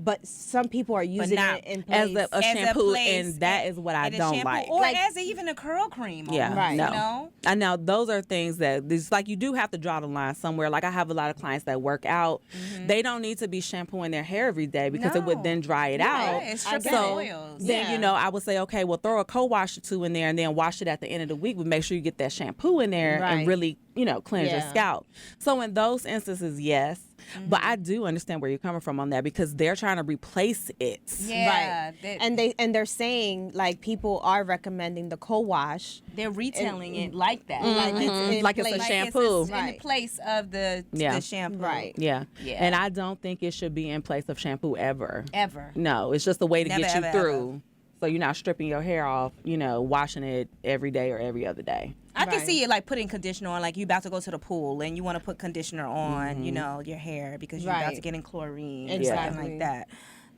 but some people are using not it in as place. a shampoo, place, and that is what I and a don't shampoo, like. or Like- as even a curl cream. Yeah, almost, no. You know? I know those are things that it's like you do have to draw the line somewhere. Like I have a lot of clients that work out. They don't need to be shampooing their hair every day because it would No. then dry it Yeah, out. it's stripping So oils. then Yeah. I would say, okay, well, throw a co-wash or two in there and then wash it at the end of the week, but make sure you get that shampoo in there Right. and really, cleanse your Yeah. scalp. So in those instances, yes. But I do understand where you're coming from on that because they're trying to replace it. Yeah, Right. And they're saying like people are recommending the co-wash. they're retailing it like that. Like it's in Like it's a place. shampoo. In the Right. place of the shampoo. Right. Yeah. Yeah. And I don't think it should be in place of shampoo ever. Ever. No, it's just a way to Never, get you ever, through. So you're not stripping your hair off, washing it every day or every other day. I can Right. see it like putting conditioner on, like you about to go to the pool and you want to put conditioner on, your hair because you're about Right. to get in chlorine or Exactly. something like that.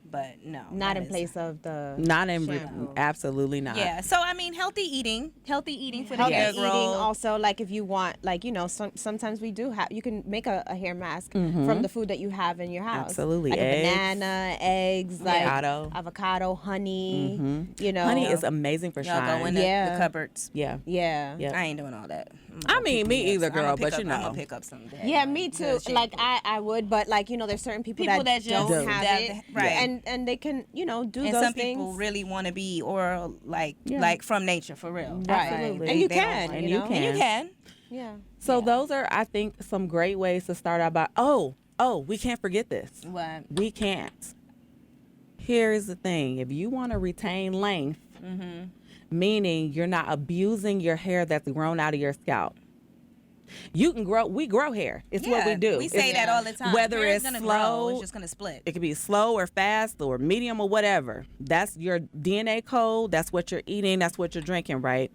But no, Not that in is- place of the Not in, shampoo. absolutely not. Yeah, so I mean, healthy eating for the Healthy hair eating growth. also, like if you want, like sometimes we do have, you can make a hair mask from the food that you have in your house. Absolutely. Like Eggs. a banana, eggs, like Avocado. honey. Honey is amazing for Y'all go shine. in Yeah. the cupboards. Yeah. Yeah. Yeah. I ain't doing all that. I mean, me either, girl, but I'm know. gonna pick up some. Yeah, me too. Like I would, but like there's certain people that just don't have that- it, right. And they can do and those some things. people really want to be oral, like from nature for real. Right. Absolutely. And you They don't can, want- And you you know? can. And you can. Yeah. So those are, I think, some great ways to start out by, we can't forget this. What? We can't. Here is the thing. If you want to retain length, meaning you're not abusing your hair that's grown out of your scalp, we grow hair. It's what we do. We say that all the time. Whether Hair is it's gonna slow, grow, it's just gonna split. it could be slow or fast or medium or whatever. That's your DNA code. That's what you're eating. That's what you're drinking, right?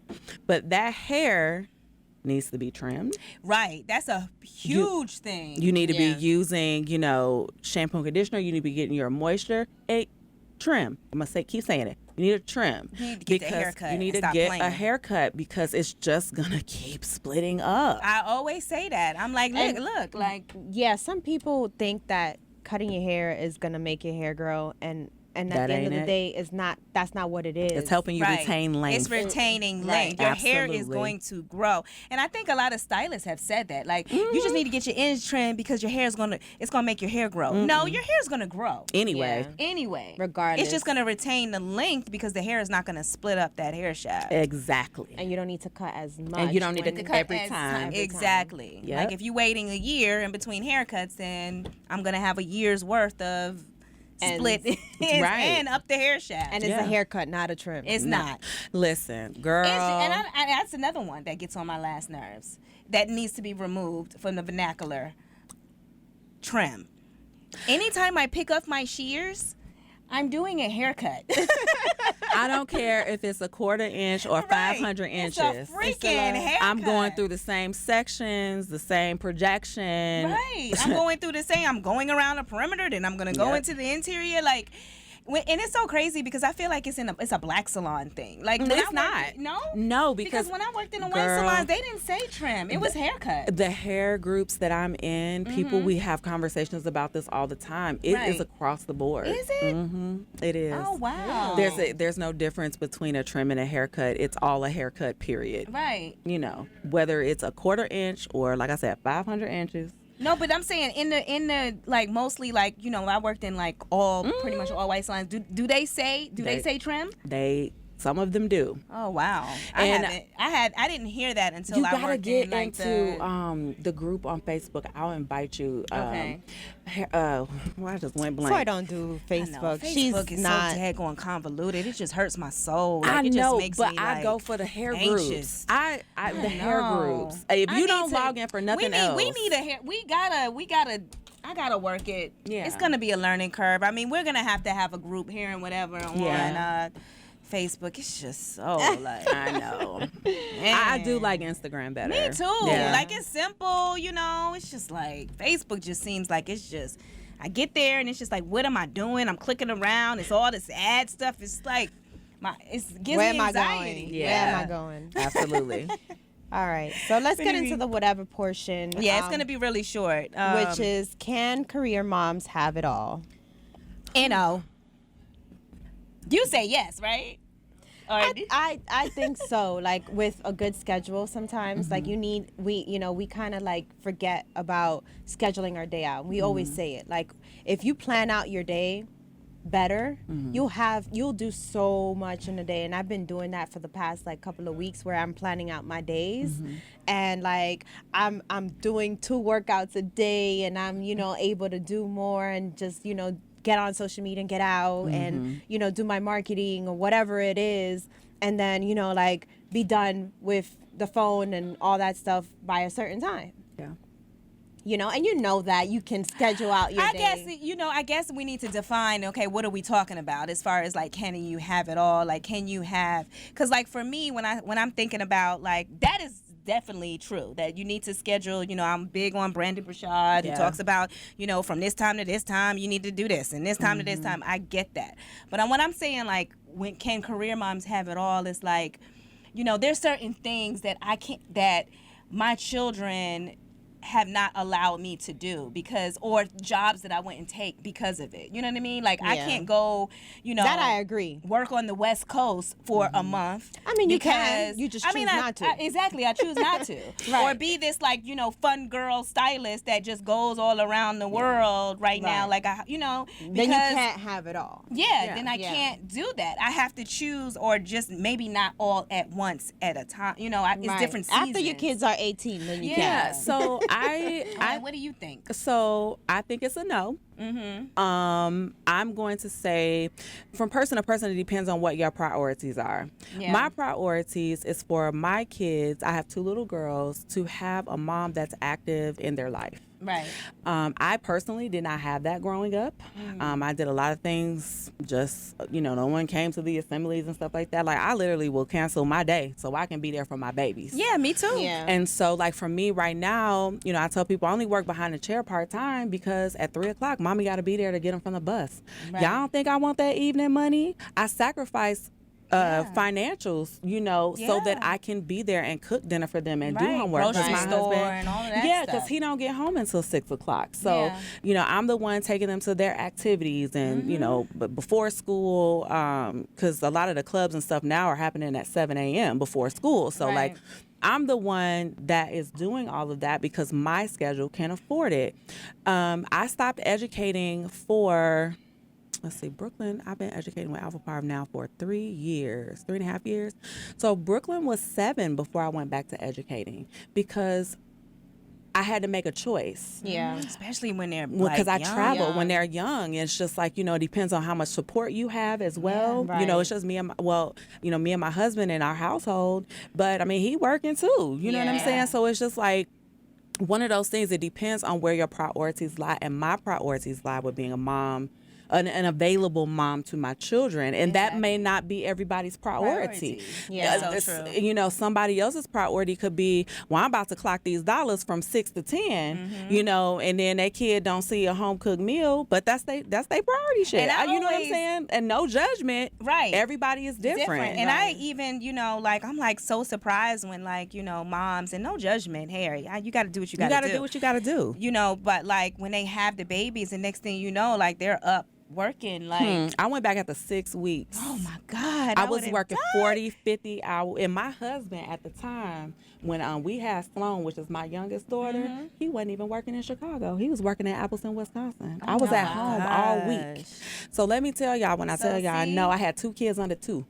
But that hair needs to be trimmed. Right. That's a huge thing. You need to Yeah. be using, shampoo and conditioner. You need to be getting your moisture. Trim. I'm going to keep saying it. You need a trim. You need to get the haircut You need and to stop get playing. a haircut because it's just going to keep splitting up. I always say that. I'm like, look, like Yeah, some people think that cutting your hair is gonna make your hair grow, and at That the end of ain't the it. day, that's not what it is. It's helping you right. retain length. It's retaining length. Right. Your hair is Absolutely. going to grow, and I think a lot of stylists have said that. Like, you just need to get your ends trimmed because your hair is gonna make your hair grow. No, your hair is gonna grow Anyway. anyway. Regardless. it's just gonna retain the length because the hair is not gonna split up that hair shaft. Exactly. And you don't need to cut as much. And you don't need to when- cut every as time. Exactly. Yep. Like if you're waiting a year in between haircuts, then I'm gonna have a year's worth of And- split ends Right. and up the hair shaft. And it's Yeah. a haircut, not a trim. it's not. Listen, girl. And that's another one that gets on my last nerves. That needs to be removed from the vernacular. Trim. Anytime I pick up my shears, I'm doing a haircut. I don't care if it's a 1/4 inch or 500 It's inches. a freaking haircut. I'm going through the same sections, the same projection. Right. I'm going through the same. I'm going around the perimeter, then I'm gonna go Yep. into the interior. Like, and it's so crazy because I feel like it's a black salon thing. Like, when It's I not. worked, no, No, because because when I worked in the white girl, salons, they didn't say trim. It was haircut. the hair groups that I'm in, people, we have conversations about this all the time. It is Right. across the board. Is it? Mm-hmm. It is. Oh wow. There's no difference between a trim and a haircut. It's all a haircut, period. right. Whether it's a 1/4 inch or, like I said, 500 inches. No, but I'm saying in the like mostly like I worked in like all pretty much all white salons. Do they say trim? Some of them do. Oh wow. And I didn't hear that until You I gotta worked get in like into the group on Facebook. I'll invite you. Okay. Well, I just went blank. So I don't do I know, Facebook. Facebook She's is not. so daggone convoluted. It just hurts my soul. Like, I it just know, makes but me, I like, go for the hair anxious. groups. The hair know. groups. If I you need don't to- log in for nothing else, we need a hair. We gotta. I gotta work it. Yeah. It's gonna be a learning curve. I mean, we're gonna have to have a group here and whatever Yeah. on Facebook. It's just so like. I know. I do like Instagram better. Me too. Yeah. Like it's simple, It's just like Facebook just seems like it's just. I get there and it's just like, what am I doing? I'm clicking around. It's all this ad stuff. It's like, it gives Where me am I anxiety. going? Yeah. Where am I going? Absolutely. All right. So let's get into the whatever portion. Yeah, it's gonna be really short. which is, can career moms have it all? You say yes, right? Or I think so. Like with a good schedule, sometimes like we kind of like forget about scheduling our day out. We always say it. Like if you plan out your day, better, you'll do so much in a day. And I've been doing that for the past like couple of weeks, where I'm planning out my days, and like I'm doing 2 workouts a day, and I'm able to do more, and just get on social media and get out and do my marketing or whatever it is, and then like be done with the phone and all that stuff by a certain time. Yeah. And that you can schedule out your day. I guess we need to define, okay, what are we talking about as far as like, can you have it all? Like, can you have, because like for me, when I'm thinking about like, that is definitely true, that you need to schedule. I'm big on Brandon Burchard, who talks about, from this time to this time, you need to do this, and this time to this time. I get that. But when I'm saying like, when can career moms have it all, it's like, there's certain things that that my children have not allowed me to do or jobs that I wouldn't take because of it. You know what I mean? Like I can't go, that I agree. work on the West Coast for a month. I mean, you can. You just choose not to. Exactly. I choose not to. Right. Or be this like, fun girl stylist that just goes all around the world right now. Like because then you can't have it all. Then I can't do that. I have to choose, or just maybe not all at once at a time. It's different seasons. After your kids are 18, then you can. Yeah. So what do you think? So I think it's a no. I'm going to say, from person to person, it depends on what your priorities are. My priorities is for my kids. I have 2 little girls, to have a mom that's active in their life. Right. I personally did not have that growing up. I did a lot of things, just, no one came to the assemblies and stuff like that. Like, I literally will cancel my day so I can be there for my babies. Yeah, me too. Yeah. And so, like, for me right now, I tell people I only work behind the chair part-time because at 3 o'clock, mommy got to be there to get them from the bus. Right. Y'all don't think I want that evening money? I sacrifice financials, so that I can be there and cook dinner for them and do homework. Grocery store and all of that stuff. Because he don't get home until 6 o'clock. So, I'm the one taking them to their activities and, but before school, because a lot of the clubs and stuff now are happening at 7 a.m. before school. So, like, I'm the one that is doing all of that because my schedule can't afford it. I stopped educating for... Let's see, Brooklyn, I've been educating with Alpha Power now for 3.5 years. So Brooklyn was 7 before I went back to educating because I had to make a choice. Yeah. Especially when they're because I travel when they're young. It's just like, it depends on how much support you have as well. It's just me and my husband in our household. But I mean, he working too. You know what I'm saying? So it's just like one of those things. It depends on where your priorities lie. And my priorities lie with being a mom, an available mom to my children, and that may not be everybody's priority. Yeah, so true. Somebody else's priority could be, well, I'm about to clock these dollars from 6 to 10, and then that kid don't see a home cooked meal, but that's they priority shit. And you know what I'm saying? And no judgment. Right. Everybody is different. And I even, I'm like so surprised when moms, and no judgment, Harry, you got to do what you got to do. You got to do what you got to do. But like when they have the babies, and next thing you know, like they're up working like I went back after 6 weeks. Oh my God. I was working 40, 50 hours. And my husband at the time, when we had Salon, which is my youngest daughter, he wasn't even working in Chicago. He was working in Appleton, Wisconsin. I was at home all week. So let me tell y'all, when I tell y'all, I know I had 2 kids under 2.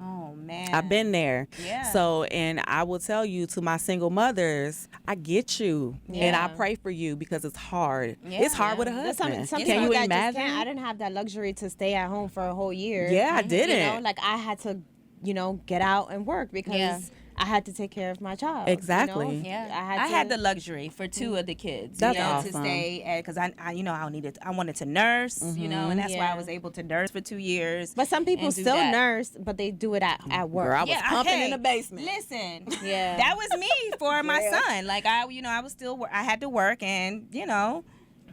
Oh man, I've been there. Yeah. So, and I will tell you, to my single mothers, I get you, and I pray for you because it's hard. Yeah. It's hard with a husband. Some Can you that imagine? Just can't. I didn't have that luxury to stay at home for a whole year. Yeah, I didn't. Like I had to, get out and work because I had to take care of my child. Exactly. Yeah. I had the luxury for 2 of the kids. That's awesome. To stay because I wanted to nurse. And that's why I was able to nurse for 2 years. But some people still nurse, but they do it at work. Girl, I was pumping in the basement. Listen, that was me for my son. Like I was still I had to work, and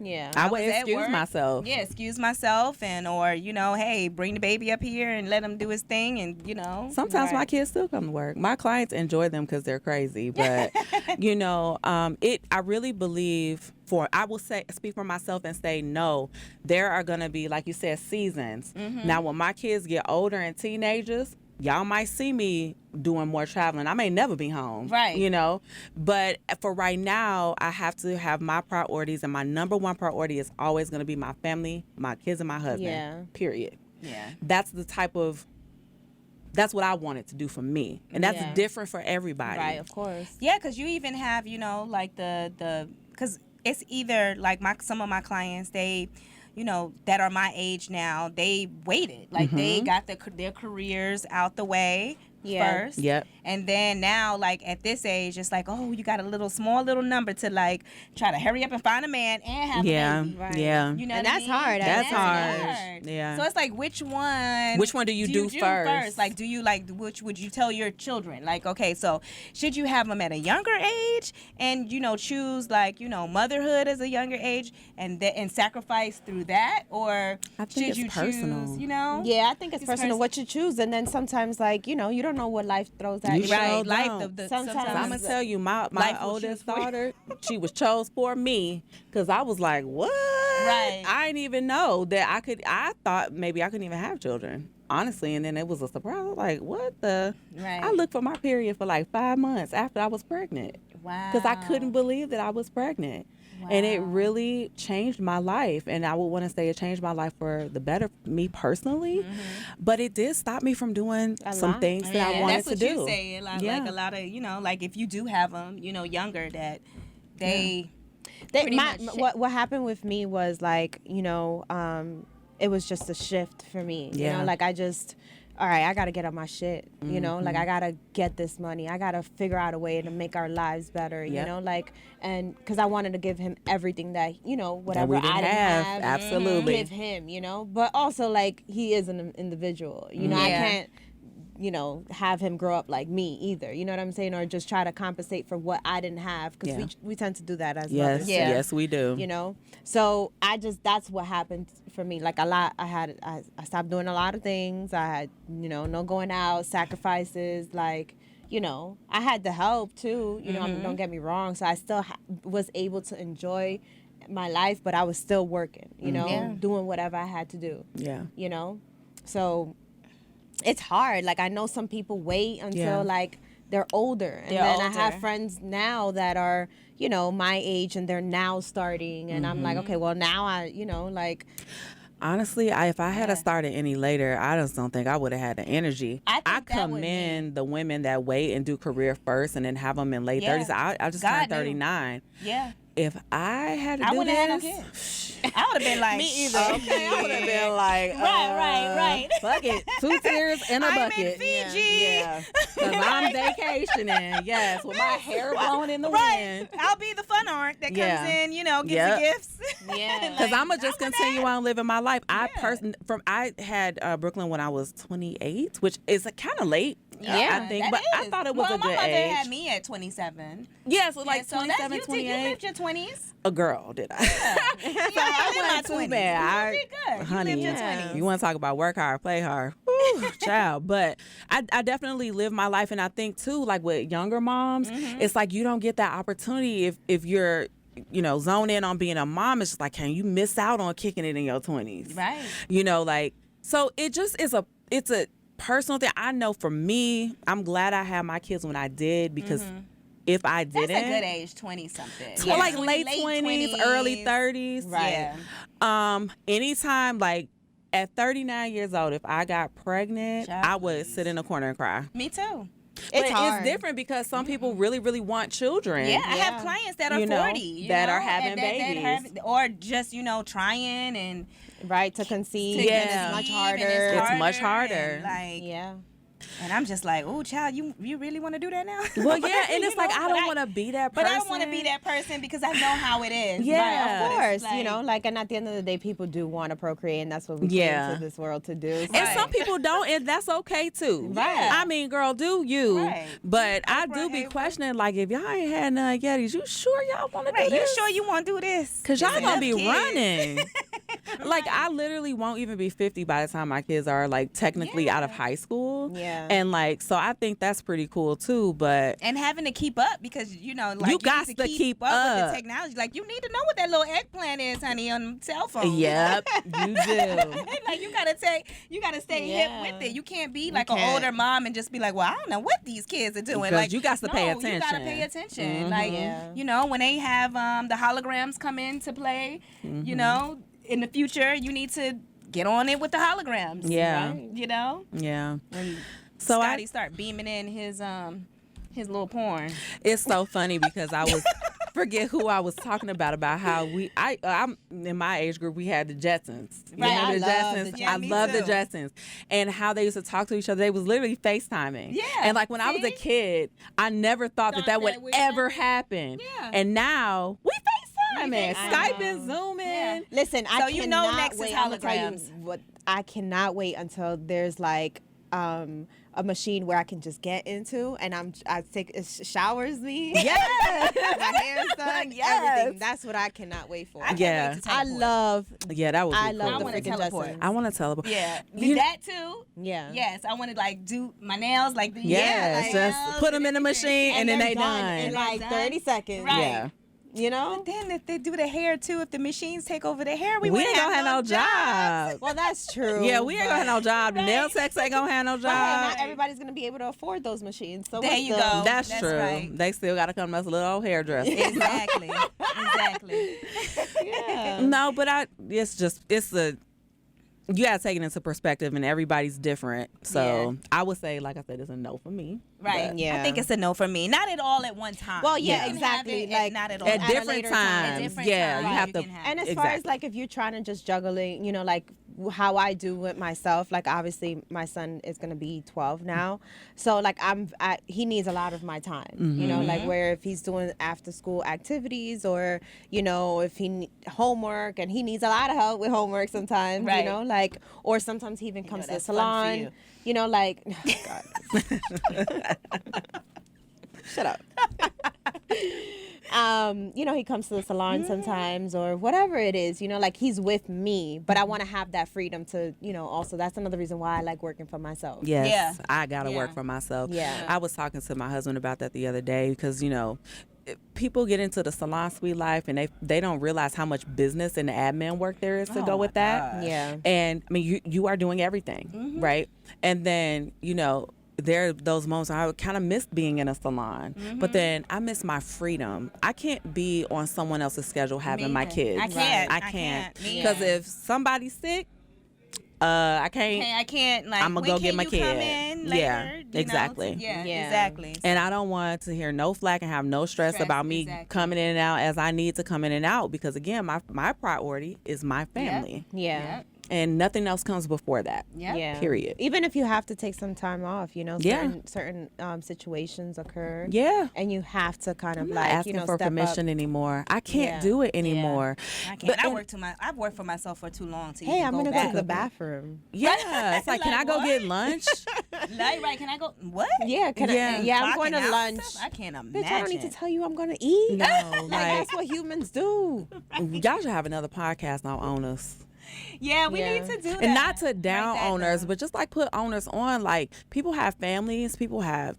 I would excuse myself. Yeah, excuse myself, and or hey, bring the baby up here and let him do his thing, and Sometimes my kids still come to work. My clients enjoy them because they're crazy, but I really believe. I will speak for myself and say no. There are gonna be, like you said, seasons. Now, when my kids get older and teenagers, y'all might see me doing more traveling. I may never be home. Right. You know? But for right now, I have to have my priorities, and my number one priority is always going to be my family, my kids, and my husband. Yeah. Period. Yeah. That's what I wanted to do for me. And that's different for everybody. Right, of course. Yeah, because you even have, you know, like because it's either like some of my clients, they, you know, that are my age now, they waited. Like they got their careers out the way first. Yep. And then now, like at this age, it's like, oh, you got a small little number to like try to hurry up and find a man and have a baby. Right. Yeah. You know And what I that's mean? hard. That's hard. hard. Yeah. So it's like, which one do you do first? Like, do you which would you tell your children? Like, okay, so should you have them at a younger age and, you know, choose like, you know, motherhood as a younger age and sacrifice through that? Or I think should it's you personal. choose, you know? Yeah, I think it's personal what you choose, and then sometimes, like, you know, you don't know what life throws at you. sure Right. Life, don't. Sometimes I'm gonna tell you, my Life will oldest choose for you. daughter, she was chose for me because I was like, what? Right. I didn't even know that I could. I thought maybe I couldn't even have children, honestly. And then it was a surprise. I was like, what the? Right. I looked for my period for like 5 months after I was pregnant Wow. because I couldn't believe that I was pregnant. And it really changed my life. And I would want to say it changed my life for the better, me personally. But it did stop me from doing some things that I wanted that's what to do. you say. Like a lot of, you know, like if you do have them, you know, younger, that they pretty much what happened with me was like, you know, it was just a shift for me. You know, like I just, all right, I got to get on my shit, you know, like I got to get this money. I got to figure out a way to make our lives better, you know, like, and because I wanted to give him everything that, you know, whatever I didn't have, absolutely. give him, you know, but also like he is an individual, you know, I can't, you know, have him grow up like me either, you know what I'm saying, or just try to compensate for what I didn't have, because we tend to do that as mothers. Yes, we do. You know, so that's what happened for me. Like I stopped doing a lot of things. I had, you know, no going out, sacrifices, like, you know, I had the help too, you know, don't get me wrong. So I still was able to enjoy my life, but I was still working, you know, doing whatever I had to do. Yeah. You know, so it's hard. Like I know some people wait until like they're older, and then I have friends now that are, you know, my age, and they're now starting, and I'm like, okay, well now I, you know, like. Honestly, if I had started any later, I just don't think I would have had the energy. I commend the women that wait and do career first and then have them in late 30s. I just turned 39. Yeah. If I had to do this, I would have been like, me either. Okay, I would have been like, right. Fuck it, 2 tears in a bucket. I'm in Fiji. Yeah, because I'm vacationing. Yes, with my hair blowing in the wind. I'll be the fun aunt that comes in, you know, gives you gifts. Yeah, because I'm gonna just continue on living my life. I had Brooklyn when I was 28, which is kind of late. I think, but I thought it was a good age. My mother had me at 27. Yeah, so like 27, 28. You lived your 20s. A girl, did I? So I went too bad. You did good. Honey, you lived your 20s. You want to talk about work hard, play hard. Woo, child. But I definitely live my life, and I think too, like with younger moms, it's like you don't get that opportunity if you're, you know, zone in on being a mom. It's just like, can you miss out on kicking it in your 20s? Right. You know, like, so it just is it's a personal thing. I know for me, I'm glad I had my kids when I did, because if I didn't, that's a good age, 20-something. Yeah. Like late 20s, early 30s. Right. Yeah. Anytime, like at 39 years old, if I got pregnant, I would sit in a corner and cry. Me too. It's different because some people really, really want children. Yeah, I have clients that are 40 that are having babies, or just, you know, trying and to conceive. It's much harder. It's much harder. And like, and I'm just like, oh, child, you really want to do that now? Well, yeah, and it's like I don't want to be that person. But I don't want to be that person because I know how it is. Yeah, of course. Like, you know, like, and at the end of the day, people do want to procreate, and that's what we came to this world to do. So. And some people don't, and that's okay too. Right. I mean, girl, do you? Right. But I do be questioning, like, if y'all ain't had none yet, is you sure y'all want to do this? You sure you want to do this? Because y'all gonna be running. Like, I literally won't even be 50 by the time my kids are, like, technically out of high school. Yeah. And, like, so I think that's pretty cool, too. But And having to keep up because, you know, like You need got to to keep up with up. the technology. Like, you need to know what that little eggplant is, honey, on the cell phone. yep, you do. Like, you gotta stay hip with it. You can't be like an can't. older mom and just be like, well, I don't know what these kids are doing. Because Like, you got to pay You gotta attention. pay attention. Like, Yeah. you know, when they have the holograms come into play, you know, in the future, you need to get on it with the holograms. Yeah. right? You know, Yeah. when So Scotty start beaming in his little porn. it's so funny because I was forget who I was talking about how I'm in my age group, we had the Jetsons. You Right, remember I the love Jetsons? the Yeah, I me love the too. Jetsons. And how they used to talk to each other. They was literally FaceTiming. Yeah, And like when I was a see? kid, I never thought that Thought would that would ever happen. Yeah. And now we FaceTiming, FaceTime. Skype and Zooming. Yeah. Listen, So I you cannot know next is wait. I'm gonna tell you holograms. what I cannot wait until there's like a machine where I can just get into and it showers me. Yes. My hair's done. Yes. Everything. That's what I cannot wait for. I can't Yeah. wait to I teleport. love Yeah, that would be I cool. love I the wanna freaking teleport. Jetsons. I want to teleport. Yeah, You- that too. Yeah. Yes, I want to like do my nails like the Yes, yeah, like, just put them in the machine and then they're they done. in like They're 30 done. seconds. Right. Yeah. You know? But then if they do the hair too, if the machines take over the hair, we We wouldn't ain't gonna have no jobs. job. Well, that's true. Yeah, we ain't gonna have no job. The nail Right. techs ain't gonna have no But hey, not job. everybody's gonna be able to afford those machines. So There what's you the- go. That's That's true. right. They still gotta come to us a little old hairdresser. Exactly. Exactly. Yeah. No, but you gotta take it into perspective, and everybody's different. So I would say, like I said, it's a no for me. Right. But Yeah. I think it's a no for me. Not at all at one time. Well, yeah, You can have exactly. it Like, not at all. At a different later time. times, Different yeah, times you have you to. can have And as it. far as Exactly. like if you're trying to just juggling, you know, like how I do with myself, like obviously my son is gonna be 12 now, so like he needs a lot of my time, you know, like where if he's doing after school activities or you know if homework and he needs a lot of help with homework sometimes, Right. you know, like or sometimes he even comes to the that's fun for salon, you. know, like God. Shut up. You know, he comes to the salon sometimes or whatever it is, you know, like he's with me, but I want to have that freedom to, you know, also that's another reason why I like working for myself. Yes, Yeah. I gotta work Yeah. for myself. Yeah. I was talking to my husband about that the other day because people get into the salon suite life and they don't realize how much business and admin work there is to Oh go my with that. gosh. Yeah. And I mean, you are doing everything, right? And then there are those moments where I kind of miss being in a salon, but then I miss my freedom. I can't be on someone else's schedule having my either. kids. I can't. I I can't. can't. Me Because either. if somebody's sick, I can't. Okay, I can't like. I'ma when go can get my you kid. Come in later, Yeah, you know, exactly. Yeah, Yeah. exactly. And I don't want to hear no flack and have no stress about me exactly. coming in and out as I need to come in and out because again, my priority is my family, Yeah. and nothing else comes before that. Yep. Yeah. Period. Even if you have to take some time off, you know, Yeah. certain situations occur. Yeah. And you have to kind of I'm not like, asking you know, for step permission up. anymore. I can't Yeah. do it anymore. I can't. But- I've worked for myself for too long to Hey, even I'm go gonna back. go to the bathroom. Yeah, it's like, can I Like, go what? get lunch? Right, can I go? What? Yeah, Yeah. I'm going to Clocking out lunch. stuff? I can't imagine. Bitch, I don't need to tell you I'm gonna eat. No, Like like that's what humans do. y'all should have another podcast on owners. Yeah, we Yeah. need to do that. And not to down Write that owners, down. but just like put owners on. Like people have families, people have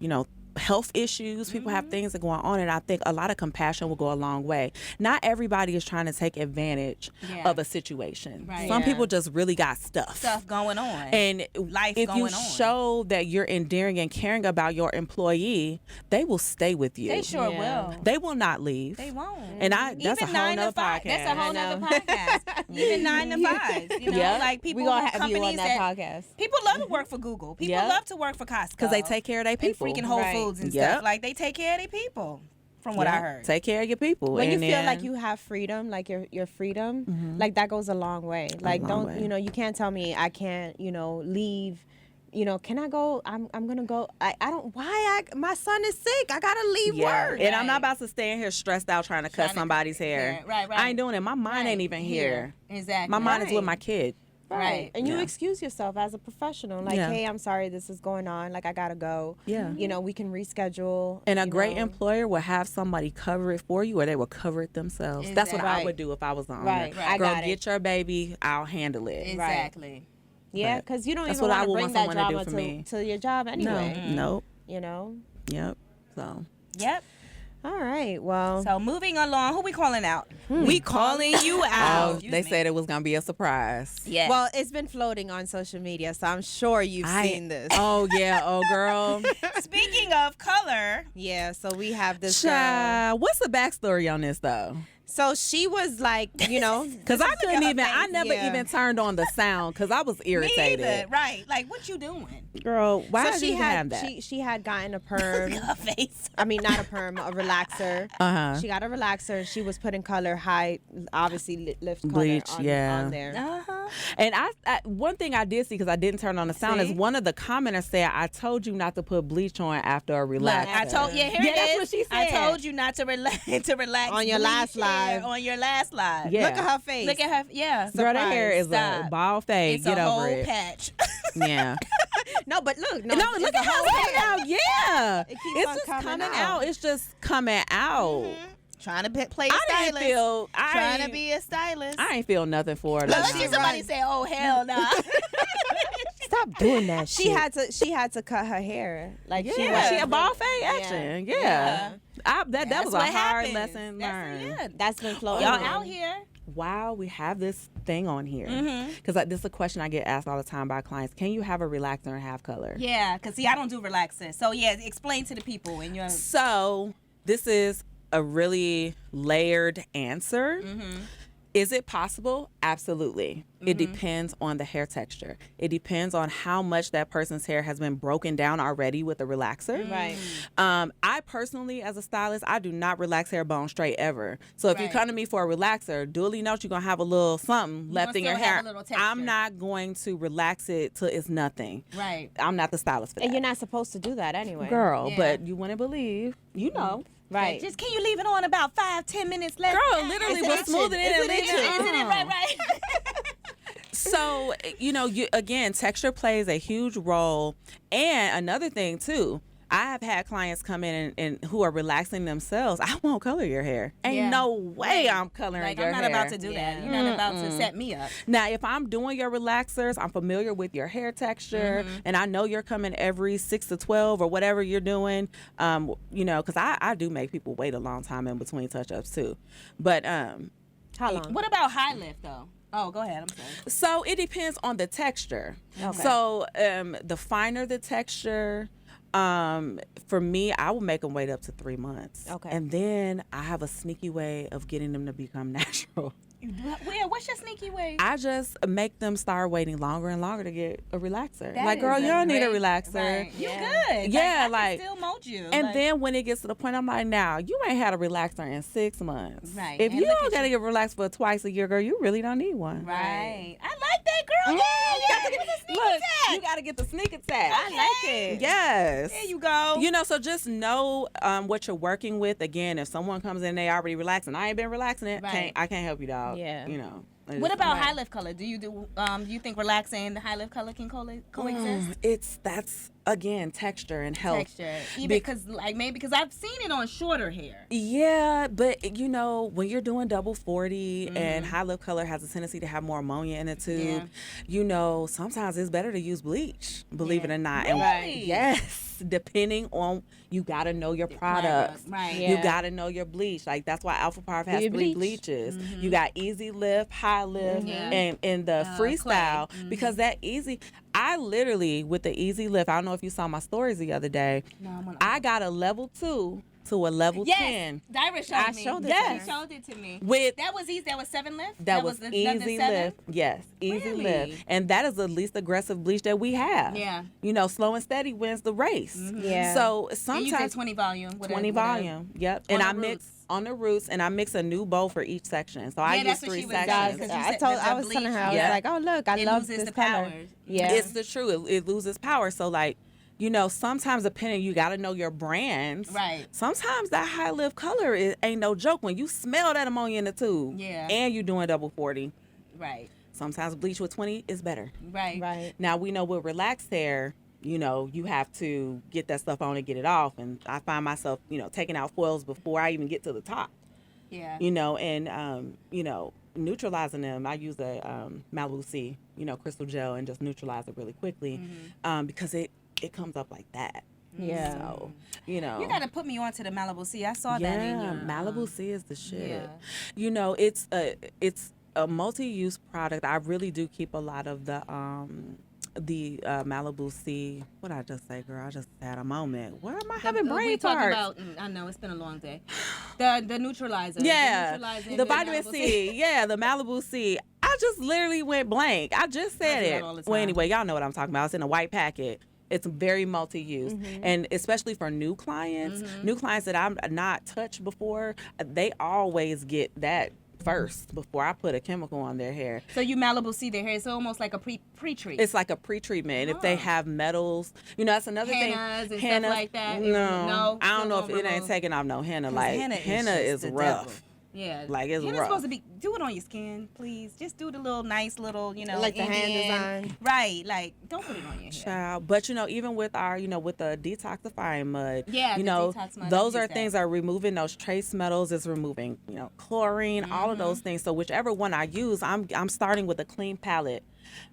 health issues, people have things that going on, and I think a lot of compassion will go a long way. Not everybody is trying to take advantage Yeah. of a situation. Right. Some Yeah. people just really got stuff going on. And Life if you going on. show that you're endearing and caring about your employee, they will stay with you. They sure Yeah. will. They will not leave. They won't. And that's a Even whole 9 nother to 5. podcast. That's a whole I nother know. podcast. Even 9 to 5. You know, Yeah. like people We gonna who- have you on companies that podcast. People love to work for Google. People Yeah. love to work for Costco Because they take care of their people. And freaking Whole Right. Foods and Yep. stuff. Like they take care of their people. From what I Yeah. heard. Take care of your people. When you And feel then- like you have freedom, like your freedom, like that goes a long way. Like long don't way. you can't tell me I can't leave. Can I go? I'm gonna go. I don't. My son is sick. I gotta leave work. And I'm not Right. about to stay in here stressed out trying to cut Trying to- somebody's hair. yeah, right. I ain't doing it. My mind ain't even here. Exactly. My mind is with Right. my kid. Right. And you Yeah. excuse yourself as a professional. Like, Yeah. hey, I'm sorry this is going on. Like, I got to go. Yeah. You know, we can reschedule. And a you great know. employer will have somebody cover it for you, or they will cover it themselves. That's what I Right. would do if I was the owner. Right. I Girl, got it. get your baby. I'll handle it. Exactly. Yeah, But because you don't that's even what I want to would bring want that someone to do drama for me. to your job anyway. Nope. You know? Yep. So. Yep. All right. Well, So moving along, who we calling out? We calling you out. Oh, they said it was gonna be a surprise. Yeah. well, it's been floating on social media, so I'm sure you've seen this. Oh yeah. Oh girl. Speaking of color, Yeah, so we have this girl. Child, what's the backstory on this though? So she was like, you know, Because I couldn't her even. I face. never Yeah. even turned on the sound because I was me irritated. either. Right. Like, what you doing? Girl, why so did she you even have had that? she had gotten a perm. Her face. I mean, not a perm, a relaxer. Uh-huh. She got a relaxer. She was putting color high, obviously lift color Bleach, on, yeah. on there. Uh-huh. And I one thing I did see because I didn't turn on the sound See? is one of the commenters said, "I told you not to put bleach on after a Look, relaxer." I told you. Here Yeah, it that's is. what she I said. told you not to relax. To relax On your bleach last hair live. On your last live. Yeah. Look at her face. Look at her. Yeah. Girl, that hair is Stop. a bald fade. It's Get a over whole it. patch. Yeah. No, but look, No, it's look a at how whole it's coming hair. out. Yeah. It keeps It's on just coming coming out. out. It's just coming out. Trying to play a I didn't stylist. feel. Trying to be a stylist. I ain't feel nothing for it. Look, Like, see somebody say, "Oh hell no." Stop doing that. She had to cut her hair. Like she Yeah, she was a ball fade action. Yeah. That That's was a what hard happens. lesson learned. Yeah. That's been floating. Y'all around. out here. Wow, we have this thing on here. Mm-hmm. Because this is a question I get asked all the time by clients. Can you have a relaxer and have color? Yeah, because see, I don't do relaxers. So, yeah, explain to the people when you're. So this is a really layered answer. Is it possible? Absolutely. It depends on the hair texture. It depends on how much that person's hair has been broken down already with a relaxer. Right. I personally, as a stylist, I do not relax hair bone straight ever. So if you Right. come to me for a relaxer, duly note you're going to have a little something left in your still have hair. a little texture. I'm not going to relax it till it's nothing. Right. I'm not the stylist for that. And you're not supposed to do that anyway. Girl, Yeah. but you wouldn't believe. You know. Right. Just can you leave it on about 5-10 minutes left? Girl, literally, Is it we'll itching? smooth it in Is and it leave itching? it. Isn't it right? So, again, texture plays a huge role. And another thing, too, I have had clients come in and who are relaxing themselves. I won't color your hair. Ain't Yeah. no way I'm coloring Like, your I'm not hair. about to do that. You're not about to set me up. Now, if I'm doing your relaxers, I'm familiar with your hair texture, and I know you're coming every 6 to 12 or whatever you're doing, because I do make people wait a long time in between touch-ups, too. But How long? What about high lift, though? Oh, go ahead. I'm sorry. so it depends on the texture. So the finer the texture, for me, I will make them wait up to 3 months. Okay. And then I have a sneaky way of getting them to become natural. What's your sneaky way? I just make them start waiting longer and longer to get a relaxer. That Like, girl, is you don't need a great- relaxer. Right. You Yeah. good. Yeah, I like- can still mold you. And Like, then when it gets to the point, I'm like, now, you ain't had a relaxer in 6 months. Right. If And you look don't at got to you. get relaxed for twice a year, girl, you really don't need one. Right. I like that, girl. Yeah, you got to get the sneak Look, attack. you got to get the sneak attack. I like it. Yes. There you go. So just know what you're working with. Again, if someone comes in, they already relaxing. I ain't been relaxing it. Right. I can't help you, dog. Yeah. What about high lift color? Do you think relaxing and high lift color can coexist? That's again texture and health. Texture, even because maybe because I've seen it on shorter hair. Yeah, but when you're doing double 40 Mm-hmm. and high lip color has a tendency to have more ammonia in the tube, sometimes it's better to use bleach, believe it or not. And Really? yes, depending on, you got to know your products. Right. Yeah. You got to know your bleach. Like, that's why Alpha Parv has your 3 bleach. bleaches. You got easy lift, high lift, and the freestyle. Because that easy, I literally, with the easy lift, I don't know if you saw my stories the other day, I got a level 2 to a level 10. Dyra showed I me. showed it to Yes. She showed it to me. With That was easy. That was 7 lift. That was the easy 7? lift. Yes, easy Really? lift. And that is the least aggressive bleach that we have. Yeah. Slow and steady wins the race. Yeah. So And you sometimes did 20 volume. 20 volume. Yep. And the I mix roots. on the roots, and I mix a new bowl for each section. So I use that's what 3 she was sections. doing. I you said I the was telling her, I bleach, was yeah. like, oh look, I It love loses this the color. power. Yeah. It's the truth. It loses power. So like, sometimes depending, you got to know your brands. Right. Sometimes that high lift color ain't no joke when you smell that ammonia in the tube. Yeah. And you doing double 40. Right. Sometimes bleach with 20 is better. Right. Now we know with relaxed hair, you know, you have to get that stuff on and get it off. And I find myself, you know, taking out foils before I even get to the top. Yeah. You know, and, you know, neutralizing them. I use a Malibu C, you know, crystal gel and just neutralize it really quickly because it comes up like that. Yeah. So, you know. You got to put me on to the Malibu C. I saw that in your... Malibu C is the shit. Yeah. You know, it's a multi-use product. I really do keep a lot of the Malibu C. What did I just say, girl? I just had a moment. Where am I having brain we talking farts? about, I know, it's been a long day. The neutralizer. Yeah, the vitamin Malibu C. Yeah, the Malibu C. I just literally went blank. I just said I do that it. all the Well, time. anyway, y'all know what I'm talking about. It's in a white packet. It's very multi-use, and especially for new clients that I'm not touched before, they always get that first before I put a chemical on their hair. So you Malibu C their hair. It's almost like a pre-treat. It's like a pre-treatment. If they have metals, you know, that's another Hennas thing. and stuff like that. No, I don't know if still it ain't remove. taking off no henna. Like henna just is the rough. devil. Yeah. Like, it's Henna's rough. supposed to be, do it on your skin, please. Just do the little nice little, you know, Like the hand Indian- design. Right. Like, don't put it on your hair. Child. But you know, even with our, you know, with the detoxifying mud, Yeah, you the know, detox mud, those I are use that. things that are removing those trace metals. It's removing, you know, chlorine, all of those things. So whichever one I use, I'm starting with a clean palette.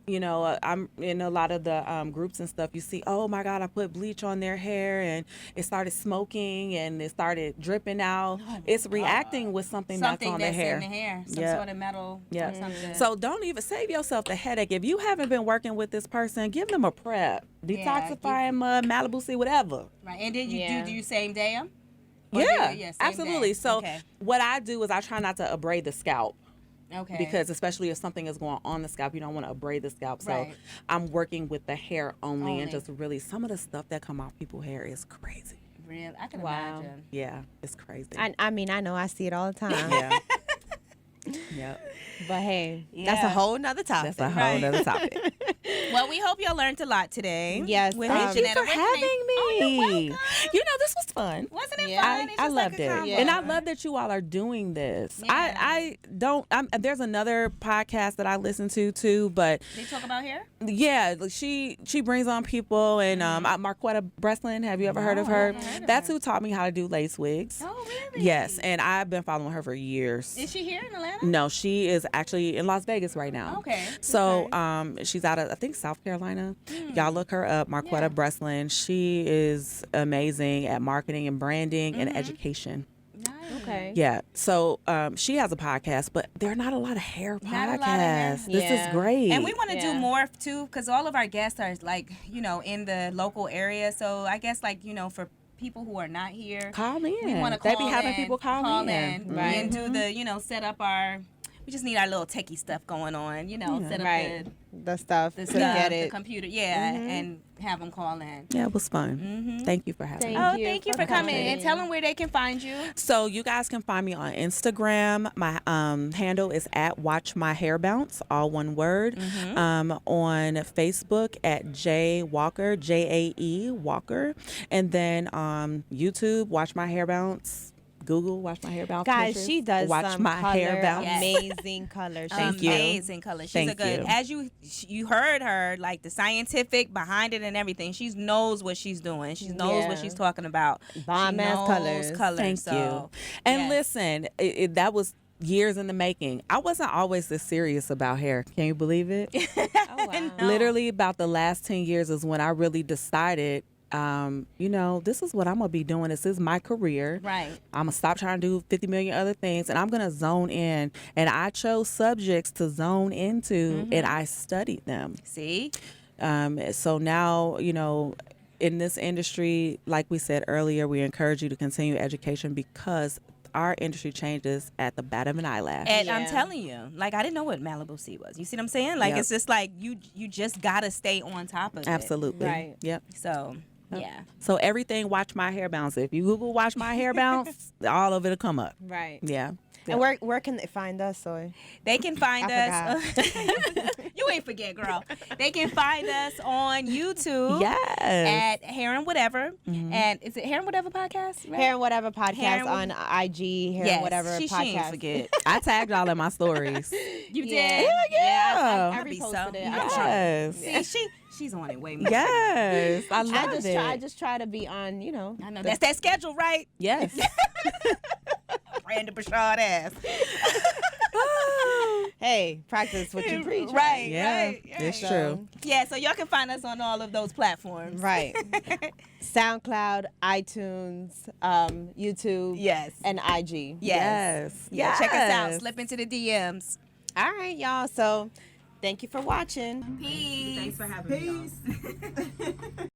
You know, I'm in a lot of the groups and stuff. You see, oh my God, I put bleach on their hair and it started smoking and it started dripping out. It's reacting with something that's on the hair. in the hair. Some Yeah. sort of metal Yeah. or something. So don't even save yourself the headache. If you haven't been working with this person, give them a prep. Yeah, Detoxifying mud, Malibu C, whatever. right. And then you Yeah. do you same day 'em? Or Yeah, same absolutely. day? So Okay. what I do is I try not to abrade the scalp. Okay. Because especially if something is going on the scalp, you don't want to abrade the scalp. So Right. I'm working with the hair only and Only. just really some of the stuff that come off people's hair is crazy. Real, I can Wow. imagine. Yeah, it's crazy. I mean, I know I see it all the time. yeah. Yep. But hey, that's a Yeah. whole nother topic. That's a whole other topic. Well, we hope y'all learned a lot today. Yes, With thank Miss you Jeannetta. for What's your having name? me. Oh, you're welcome. You know, this was fun. Wasn't it Yeah. fun? It's I just like loved a it, combo. and I love that you all are doing this. Yeah. I don't. There's another podcast that I listen to too, but They talk about hair? yeah, she brings on people, and Marquetta Breslin. Have you ever heard of her? haven't heard of That's her. who taught me how to do lace wigs. Oh, really? Yes, and I've been following her for years. Is she here in Atlanta? No, she is actually in Las Vegas right now. Okay. So, Okay. she's out of, I think, South Carolina. Y'all look her up, Marquetta Yeah. Breslin. She is amazing at marketing and branding and education. Nice. Okay. Yeah. So, she has a podcast, but there are not a lot of hair Not a lot of podcasts. hair. This Yeah. is great. And we want to Yeah. do more too, because all of our guests are like, you know, in the local area. So I guess like, you know, for people who are not here, call in. we want to call They be having in, people call in. Right. and do the, you know, set up our. We just need our little techie stuff going on, you know, set up Right. The stuff the to stuff, get the it. computer, and have them call in. Yeah, it was fun. Thank you for having me. Thank Oh, thank you for coming and tell them where they can find you. So you guys can find me on Instagram. My handle is at Watch My Hair Bounce, all one word. On Facebook at J Walker, JAE Walker, and then YouTube, Watch My Hair Bounce. Google, Watch My Hair Bounce. Guys, Pinterest, she does Watch some My color, Hair Bounce. Yes. amazing colors. Thank you. Amazing color. She's Thank a good. you. As you heard her, like the scientific behind it and everything. She knows what she's doing. She knows what Yeah. she's talking about. Bomb She ass knows colors. Thank so, you. And yes. listen, that was years in the making. I wasn't always this serious about hair. Can you believe it? Oh, wow. No. Literally about the last 10 years is when I really decided, you know, this is what I'm going to be doing. This is my career. Right. I'm going to stop trying to do 50 million other things, and I'm going to zone in. And I chose subjects to zone into, and I studied them. See. So now, you know, in this industry, like we said earlier, we encourage you to continue education because our industry changes at the bat of an eyelash. And I'm Yeah. telling you, like I didn't know what Malibu C was. You see what I'm saying? Like Yep. it's just like you just gotta stay on top of it. Absolutely. Right. Yep. So yeah. So everything, Watch My Hair Bounce. If you Google Watch My Hair Bounce, all of it'll come up. Right. Yeah. And where can they find us, Soy? They can find I us. You ain't forget, girl. They can find us on YouTube. Yes. At Hair and Whatever. And is it Hair and Whatever podcast? Right? Hair and Whatever podcast Hair and on IG. Hair and Whatever she podcast. ain't forget. I tagged y'all in my stories. You did? Yeah. I be reposted so- it. Yes. See, she's on it way more. Yes. I love it. I just try to be on, I know that's that schedule, right? Yes. Brandon Bouchard ass. Hey, practice what you preach. Right, Yeah, right. it's So- true. Yeah, so y'all can find us on all of those platforms. Right. SoundCloud, iTunes, YouTube, Yes. and IG. Yes. Yes. Yeah, check us out. Yes. Slip into the DMs. All right, y'all. So thank you for watching. Peace. Thanks for having me.